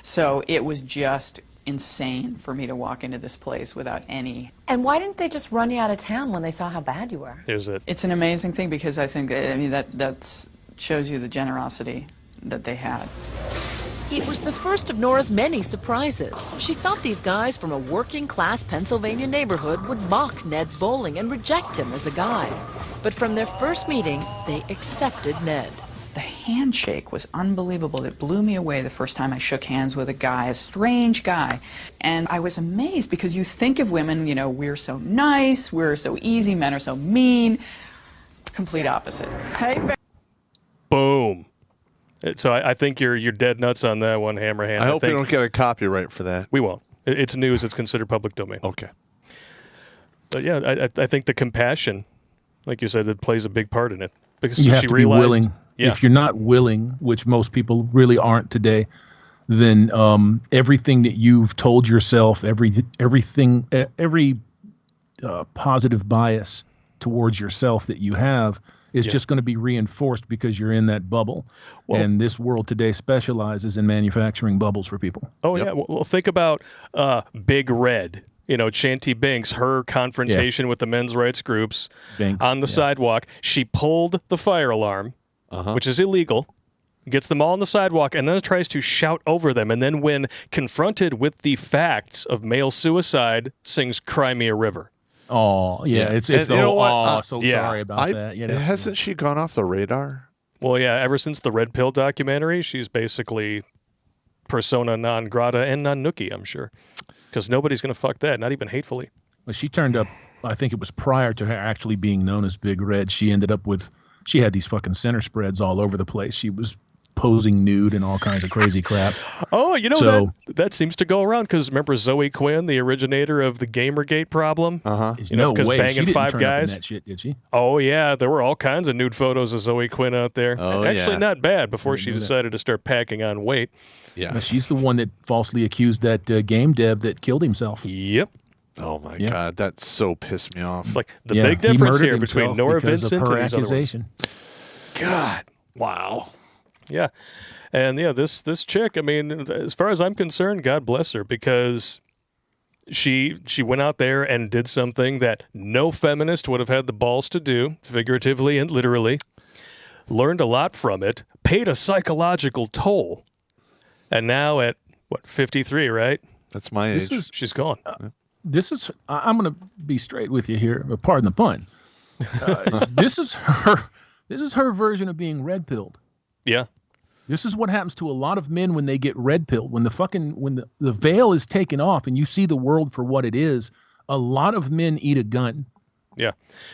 So it was just insane for me to walk into this place without any. And why didn't they just run you out of town when they saw how bad you were? It's an amazing thing because I think that shows you the generosity that they had. It was the first of Norah's many surprises. She thought these guys from a working-class Pennsylvania neighborhood would mock Ned's bowling and reject him as a guy. But from their first meeting, they accepted Ned. The handshake was unbelievable. It blew me away the first time I shook hands with a guy, a strange guy. And I was amazed because you think of women, we're so nice, we're so easy, men are so mean. Complete opposite. Boom. So I think you're dead nuts on that one, Hammerhand. I hope we don't get a copyright for that. We won't. It's news. It's considered public domain. Okay. But yeah, I think the compassion, like you said, it plays a big part in it. because You have she to be realized, willing. Yeah. If you're not willing, which most people really aren't today, then everything that you've told yourself, every positive bias towards yourself that you have is just going to be reinforced because you're in that bubble. And this world today specializes in manufacturing bubbles for people. Oh, yeah. Well, think about Big Red. You know, Chanty Binks, her confrontation with the men's rights groups on the sidewalk. She pulled the fire alarm, which is illegal, gets them all on the sidewalk, and then tries to shout over them. And then when confronted with the facts of male suicide, sings Cry Me a River. Oh, yeah. It's the whole, sorry about that. You know? Hasn't she gone off the radar? Well, yeah, ever since the Red Pill documentary, she's basically persona non grata and non nookie, I'm sure. Because nobody's going to fuck that, not even hatefully. Well, she turned up, I think it was prior to her actually being known as Big Red. She ended up with, she had these fucking center spreads all over the place. She was posing nude and all kinds of crazy crap. Oh, you know, that seems to go around because remember Zoe Quinn, the originator of the Gamergate problem? You know, because banging she five didn't turn up in guys. that shit, did she? Oh, yeah. There were all kinds of nude photos of Zoe Quinn out there. Oh, Actually, yeah. not bad before she decided to start packing on weight. Yeah. But she's the one that falsely accused that game dev that killed himself. Yep. Oh, my God. That so pissed me off. Like the big difference here between himself Norah because Vincent of her and these other ones. accusation. God. Wow. Yeah. And yeah, this chick, I mean, as far as I'm concerned, God bless her, because she went out there and did something that no feminist would have had the balls to do, figuratively and literally. Learned a lot from it, paid a psychological toll. And now at, 53, right? That's my age. She's gone. I'm going to be straight with you here, but pardon the pun. This is her version of being red pilled. Yeah. This is what happens to a lot of men when they get red pilled. When the veil is taken off and you see the world for what it is, a lot of men eat a gun. Yeah.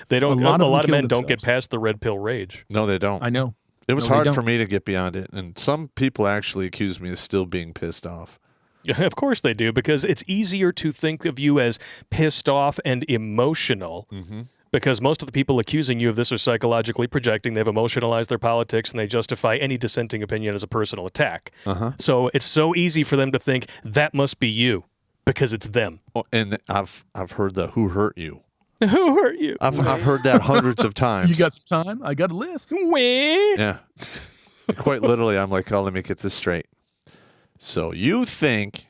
They don't. A lot of men don't get past the red pill rage. No, they don't. I know. It was hard for me to get beyond it, and some people actually accuse me of still being pissed off. Yeah, of course they do, because it's easier to think of you as pissed off and emotional, because most of the people accusing you of this are psychologically projecting. They've emotionalized their politics, and they justify any dissenting opinion as a personal attack. So it's so easy for them to think that must be you, because it's them. Oh, and I've heard the "who hurt you." Who hurt you? I've heard that hundreds of times. You got some time? I got a list. Yeah. Quite literally, I'm like, oh, let me get this straight. So you think,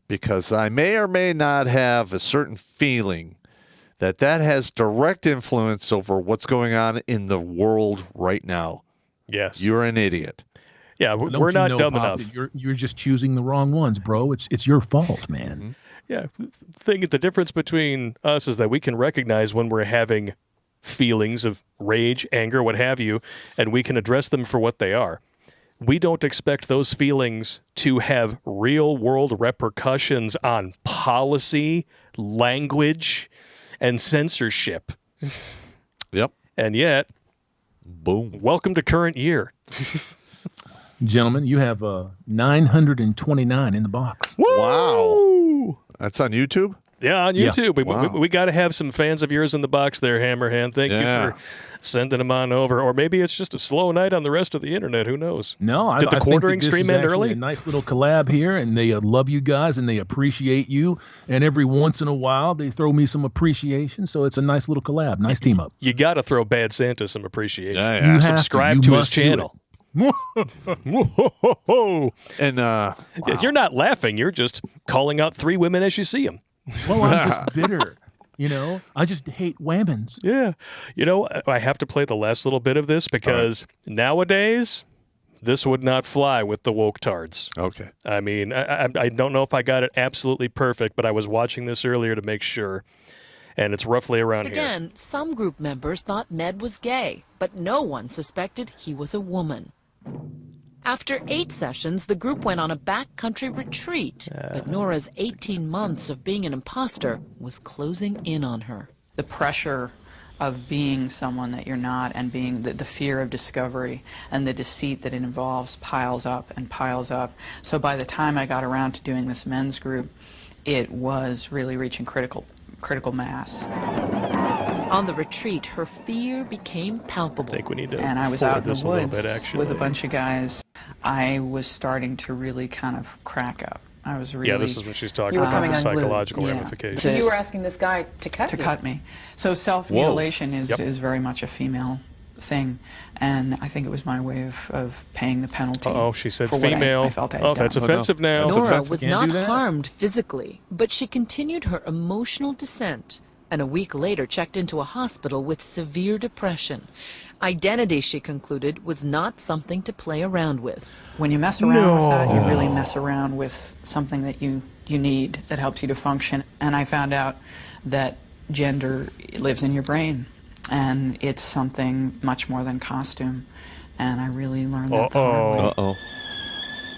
because I may or may not have a certain feeling, that has direct influence over what's going on in the world right now. Yes. You're an idiot. Yeah, we're not dumb enough. You're just choosing the wrong ones, bro. It's your fault, man. Yeah, the difference between us is that we can recognize when we're having feelings of rage, anger, what have you, and we can address them for what they are. We don't expect those feelings to have real-world repercussions on policy, language, and censorship. Yep. And yet, boom. Welcome to current year. Gentlemen, you have 929 in the box. Woo! Wow. That's on YouTube? Yeah, on YouTube. Yeah. We got to have some fans of yours in the box there, Hammerhand. Thank you for sending them on over. Or maybe it's just a slow night on the rest of the internet. Who knows? No, Did the I quartering think that this stream is end actually early? A nice little collab here, and they love you guys, and they appreciate you. And every once in a while, they throw me some appreciation. So it's a nice little collab. Nice team up. You got to throw Bad Santa some appreciation. Yeah. You have Subscribe to. to You his must do channel. And Yeah, you're not laughing. You're just calling out 3 women as you see them. Well, I'm just bitter. You know, I just hate whammons. Yeah. You know, I have to play the last little bit of this because nowadays, this would not fly with the woke tards. Okay. I mean, I don't know if I got it absolutely perfect, but I was watching this earlier to make sure. And it's roughly around here. Again, some group members thought Ned was gay, but no one suspected he was a woman. After 8 sessions, the group went on a backcountry retreat, but Norah's 18 months of being an imposter was closing in on her. The pressure of being someone that you're not, and being the fear of discovery and the deceit that it involves piles up and piles up. So by the time I got around to doing this men's group, it was really reaching critical mass. On the retreat, her fear became palpable. I think we need to And I was forward out in this the a little woods bit, actually. with a bunch of guys. I was starting to really kind of crack up. I was really... Yeah, this is when she's talking You were about the coming unglued. psychological Yeah. ramifications. To- You were asking this guy to cut to you. cut me. So self-mutilation Yep. is very much a female thing, and I think it was my way of paying the penalty. Oh, she said for what female. I felt I had Oh, that's done. offensive now. That's Norah offensive. was Can't not do that. harmed physically, but she continued her emotional descent, and a week later checked into a hospital with severe depression. Identity, she concluded, was not something to play around with. When you mess around with that, you really mess around with something that you need that helps you to function. And I found out that gender lives in your brain, and it's something much more than costume. And I really learned that the hard way. Uh-oh.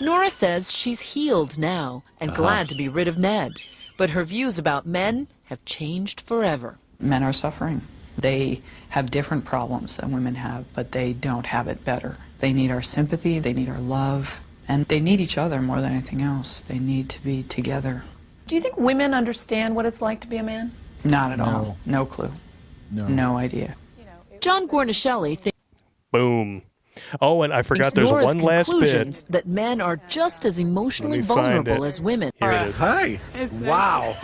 Norah says she's healed now and glad to be rid of Ned, but her views about men have changed forever. Men are suffering. They have different problems than women have, but they don't have it better. They need our sympathy, they need our love, and they need each other more than anything else. They need to be together. Do you think women understand what it's like to be a man? Not at all. No clue. No idea. John Gornishelli thinks Boom. Oh, and I forgot there's Nora's one last bit. conclusions that men are just as emotionally Let me find vulnerable it. as women. Here it is. Hi. Wow.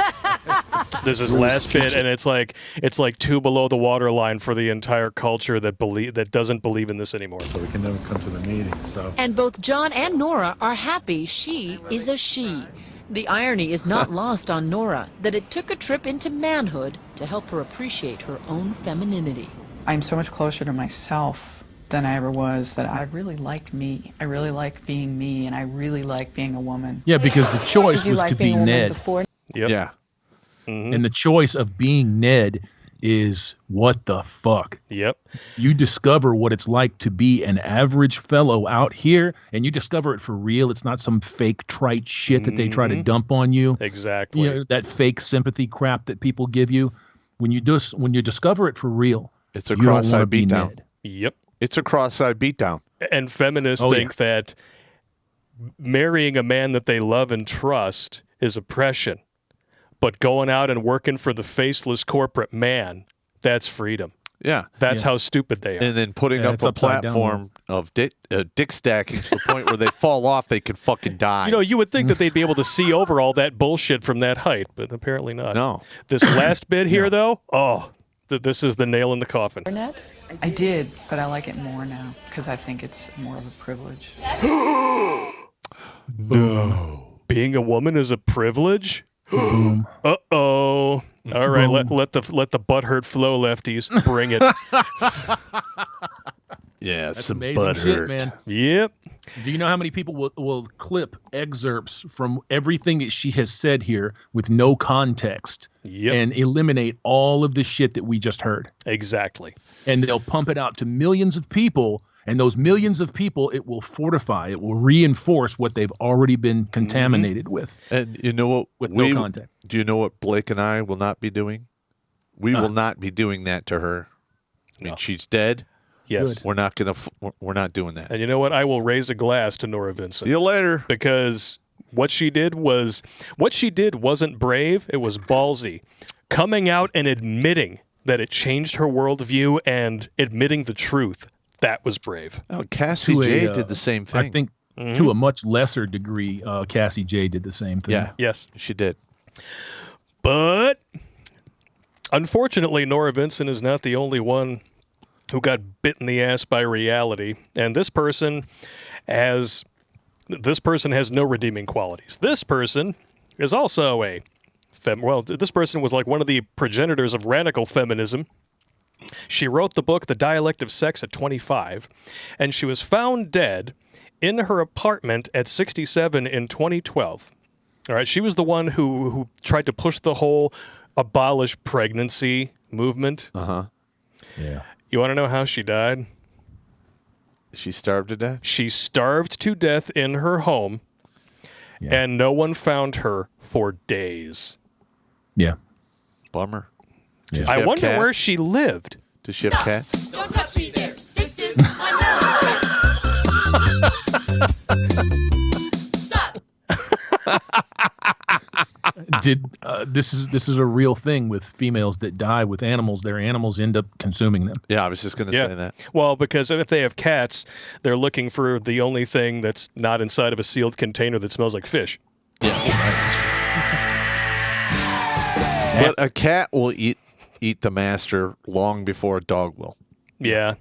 There's this last bit, and it's like two below the waterline for the entire culture that doesn't believe in this anymore. So we can never come to the meeting. So And both John and Norah are happy she is a she. The irony is not lost on Norah that it took a trip into manhood to help her appreciate her own femininity. I'm so much closer to myself than I ever was, that I really like me. I really like being me, and I really like being a woman. Yeah, because the choice Did you was like to being be a woman Ned. before? Yep. Yeah. And the choice of being Ned is what the fuck. Yep. You discover what it's like to be an average fellow out here, and you discover it for real. It's not some fake trite shit that they try to dump on you. Exactly. You know, that fake sympathy crap that people give you. When you discover it for real, It's a you don't wanna cross-eyed be beatdown. Ned. Yep. It's a cross-eyed beatdown. And feminists Oh, think that marrying a man that they love and trust is oppression. But going out and working for the faceless corporate man, that's freedom. Yeah. That's how stupid they are. And then putting Yeah, up it's a upside down. platform of dick stacking to the point where they fall off, they could fucking die. You know, you would think that they'd be able to see over all that bullshit from that height, but apparently not. No. This last bit here, though, this is the nail in the coffin. Ned? I did, but I like it more now, because I think it's more of a privilege. No. Being a woman is a privilege? Boom. Uh-oh. All right, let the butthurt flow, lefties. Bring it. Yeah, That's some amazing butt shit, hurt. man. Yep. Do you know how many people will clip excerpts from everything that she has said here with no context Yep. and eliminate all of the shit that we just heard? Exactly. And they'll pump it out to millions of people, and those millions of people, it will fortify, it will reinforce what they've already been contaminated with. And you know what? With no context. Do you know what Blake and I will not be doing? We will not be doing that to her. I mean, she's dead. Yes. We're not gonna. We're not doing that. And you know what? I will raise a glass to Norah Vincent. See you later. Because what she did wasn't brave, it was ballsy. Coming out and admitting that it changed her worldview and admitting the truth, that was brave. Oh, Cassie To J a, did the same thing. I think to a much lesser degree, Cassie J did the same thing. Yeah. Yes. She did. But unfortunately, Norah Vincent is not the only one who got bit in the ass by reality. And this person has no redeeming qualities. This person is also this person was like one of the progenitors of radical feminism. She wrote the book The Dialect of Sex at 25, and she was found dead in her apartment at 67 in 2012. All right, she was the one who tried to push the whole abolish pregnancy movement. Yeah. You want to know how she died? She starved to death. She starved to death in her home, and no one found her for days. Yeah. Bummer. Yeah. Does she I have wonder cats? where she lived. Does she have cats? Don't touch me there. This is my normal stretch. Stop. This is a real thing with females that die with animals. Their animals end up consuming them. Yeah, I was just going to say that. Well, because if they have cats, they're looking for the only thing that's not inside of a sealed container that smells like fish. But a cat will eat the master long before a dog will. Yeah.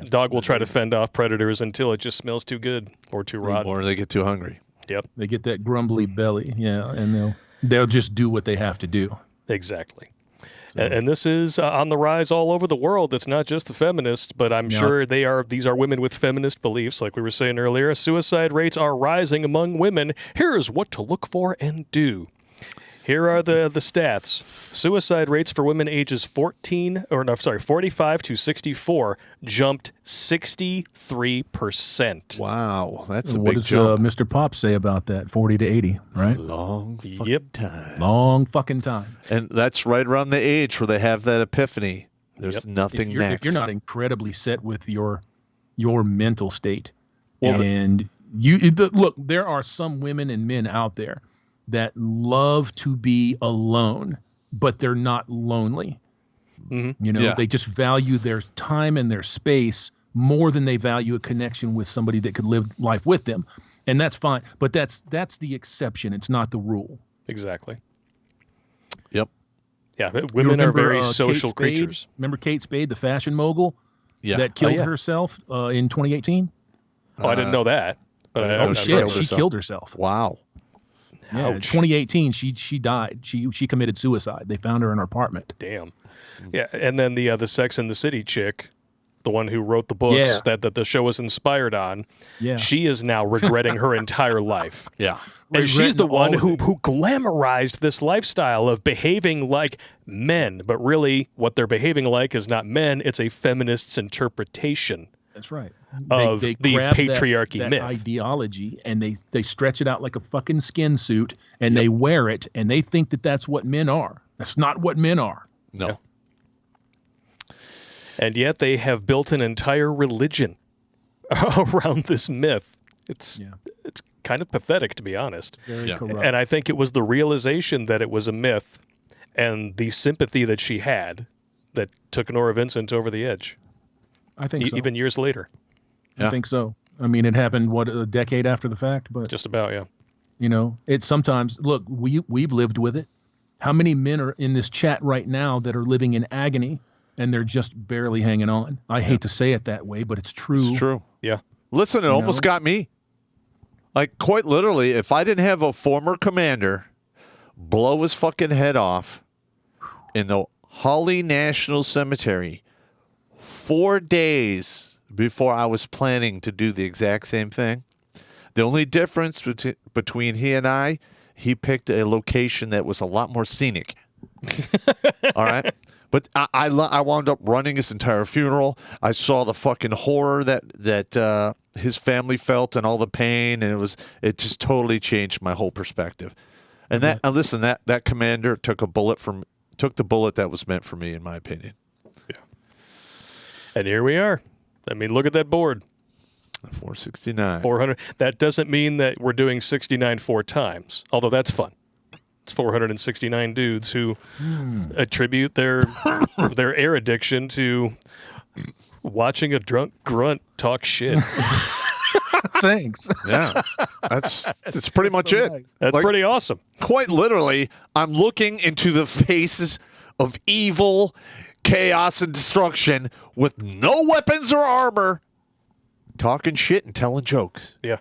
Dog will try to fend off predators until it just smells too good or too rotten. Or they get too hungry. Yep. They get that grumbly belly, and they'll just do what they have to do. Exactly. And this is on the rise all over the world. It's not just the feminists, but I'm sure these are women with feminist beliefs, like we were saying earlier. Suicide rates are rising among women. Here's what to look for and do. Here are the stats. Suicide rates for women ages 45 to 64 jumped 63%. Wow, that's a What big does jump. Mr. Pop say about that? 40 to 80, right? Long time. Long fucking time. And that's right around the age where they have that epiphany. There's nothing If next. you're not incredibly set with your mental state, and look, there are some women and men out there that love to be alone, but they're not lonely. Mm-hmm. They just value their time and their space more than they value a connection with somebody that could live life with them. And that's fine. But that's the exception. It's not the rule. Exactly. Yep. Yeah, women are very social Kate Spade? creatures. Remember Kate Spade, the fashion mogul Yeah. that killed herself in 2018? Oh, I didn't know that. But Oh, shit. She killed herself. Wow. Yeah, in Ouch. 2018, she died. She committed suicide. They found her in her apartment. Damn. Yeah, and then the Sex and the City chick, the one who wrote the books that the show was inspired on, she is now regretting her entire life. Yeah. And she's the one all of who glamorized this lifestyle of behaving like men, but really what they're behaving like is not men, it's a feminist's interpretation. That's right. Of They the grab patriarchy that myth. ideology, and they stretch it out like a fucking skin suit, and they wear it, and they think that that's what men are. That's not what men are. No. Yeah. And yet they have built an entire religion around this myth. It's kind of pathetic, to be honest. Very corrupt. And I think it was the realization that it was a myth and the sympathy that she had that took Norah Vincent over the edge. I think so. Even years later. I think so. I mean, it happened, a decade after the fact? But Just about, yeah. it's sometimes, look, we've lived with it. How many men are in this chat right now that are living in agony and they're just barely hanging on? I hate to say it that way, but it's true. It's true. Yeah. Listen, it almost got me. Like, quite literally, if I didn't have a former commander blow his fucking head off in the Holly National Cemetery 4 days before I was planning to do the exact same thing, the only difference between he and I, he picked a location that was a lot more scenic. All right? But I wound up running his entire funeral. I saw the fucking horror that his family felt and all the pain, and it just totally changed my whole perspective. And listen, that commander took the bullet that was meant for me, in my opinion. Yeah. And here we are. I mean, look at that board. 469. 400. That doesn't mean that we're doing 69 4 times, although that's fun. It's 469 dudes who attribute their air addiction to watching a drunk grunt talk shit. Thanks. Yeah, that's pretty much it. Nice. That's pretty awesome. Quite literally, I'm looking into the faces of evil, chaos, and destruction with no weapons or armor, talking shit and telling jokes. Yeah.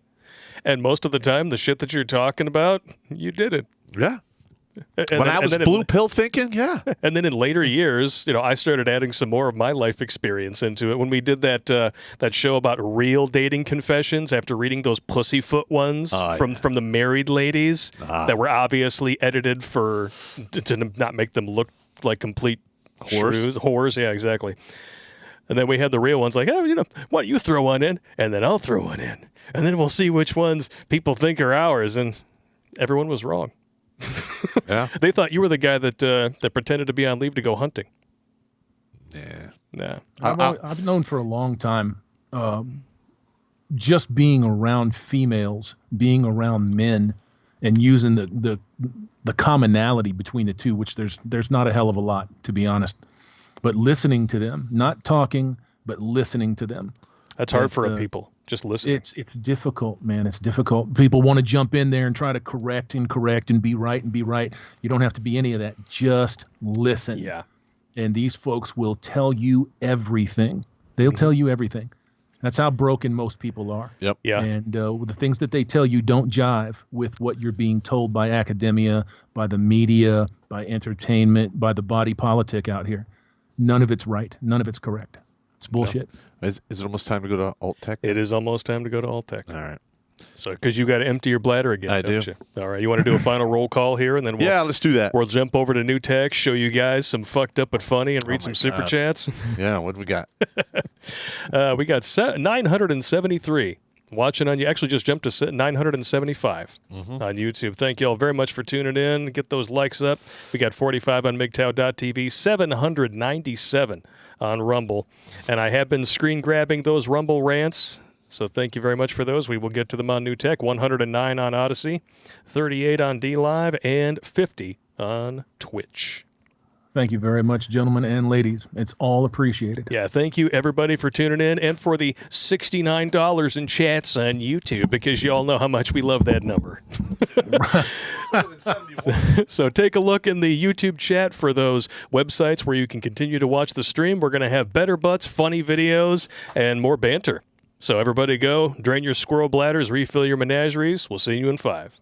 And most of the time, the shit that you're talking about, you did it. Yeah. And When I was blue pill thinking, yeah. And then in later years, I started adding some more of my life experience into it. When we did that show about real dating confessions, after reading those pussyfoot ones from the married ladies that were obviously edited to not make them look like complete whores. Yeah, exactly. And then we had the real ones like, why don't you throw one in, and then I'll throw one in, and then we'll see which ones people think are ours. And everyone was wrong. Yeah. They thought you were the guy that pretended to be on leave to go hunting. Yeah. Nah. I've known for a long time, just being around females, being around men, and using the the commonality between the two, which there's not a hell of a lot, to be honest. But listening to them, not talking, but listening to them. That's hard for people. Just listen. It's difficult, man. It's difficult. People want to jump in there and try to correct and be right and be right. You don't have to be any of that. Just listen. Yeah. And these folks will tell you everything. They'll tell you everything. That's how broken most people are. Yep. Yeah. And the things that they tell you don't jive with what you're being told by academia, by the media, by entertainment, by the body politic out here. None of it's right. None of it's correct. It's bullshit. Is it almost time to go to alt tech? It is almost time to go to alt tech. All right. So, because you got to empty your bladder again, I don't do. you? All right. You want to do a final roll call here, and then Yeah, let's do that. we'll jump over to new tech, show you guys some fucked up but funny, and read some my super God. chats. Yeah, what do we got? We got 973 watching on you. Actually, just jumped to 975 on YouTube. Thank you all very much for tuning in. Get those likes up. We got 45 on MGTOW.tv, 797 on Rumble. And I have been screen grabbing those Rumble rants, so thank you very much for those. We will get to them on New Tech. 109 on Odyssey, 38 on DLive, and 50 on Twitch. Thank you very much, gentlemen and ladies. It's all appreciated. Yeah, thank you, everybody, for tuning in and for the $69 in chats on YouTube, because you all know how much we love that number. So take a look in the YouTube chat for those websites where you can continue to watch the stream. We're going to have better butts, funny videos, and more banter. So everybody go, drain your squirrel bladders, refill your menageries. We'll see you in 5.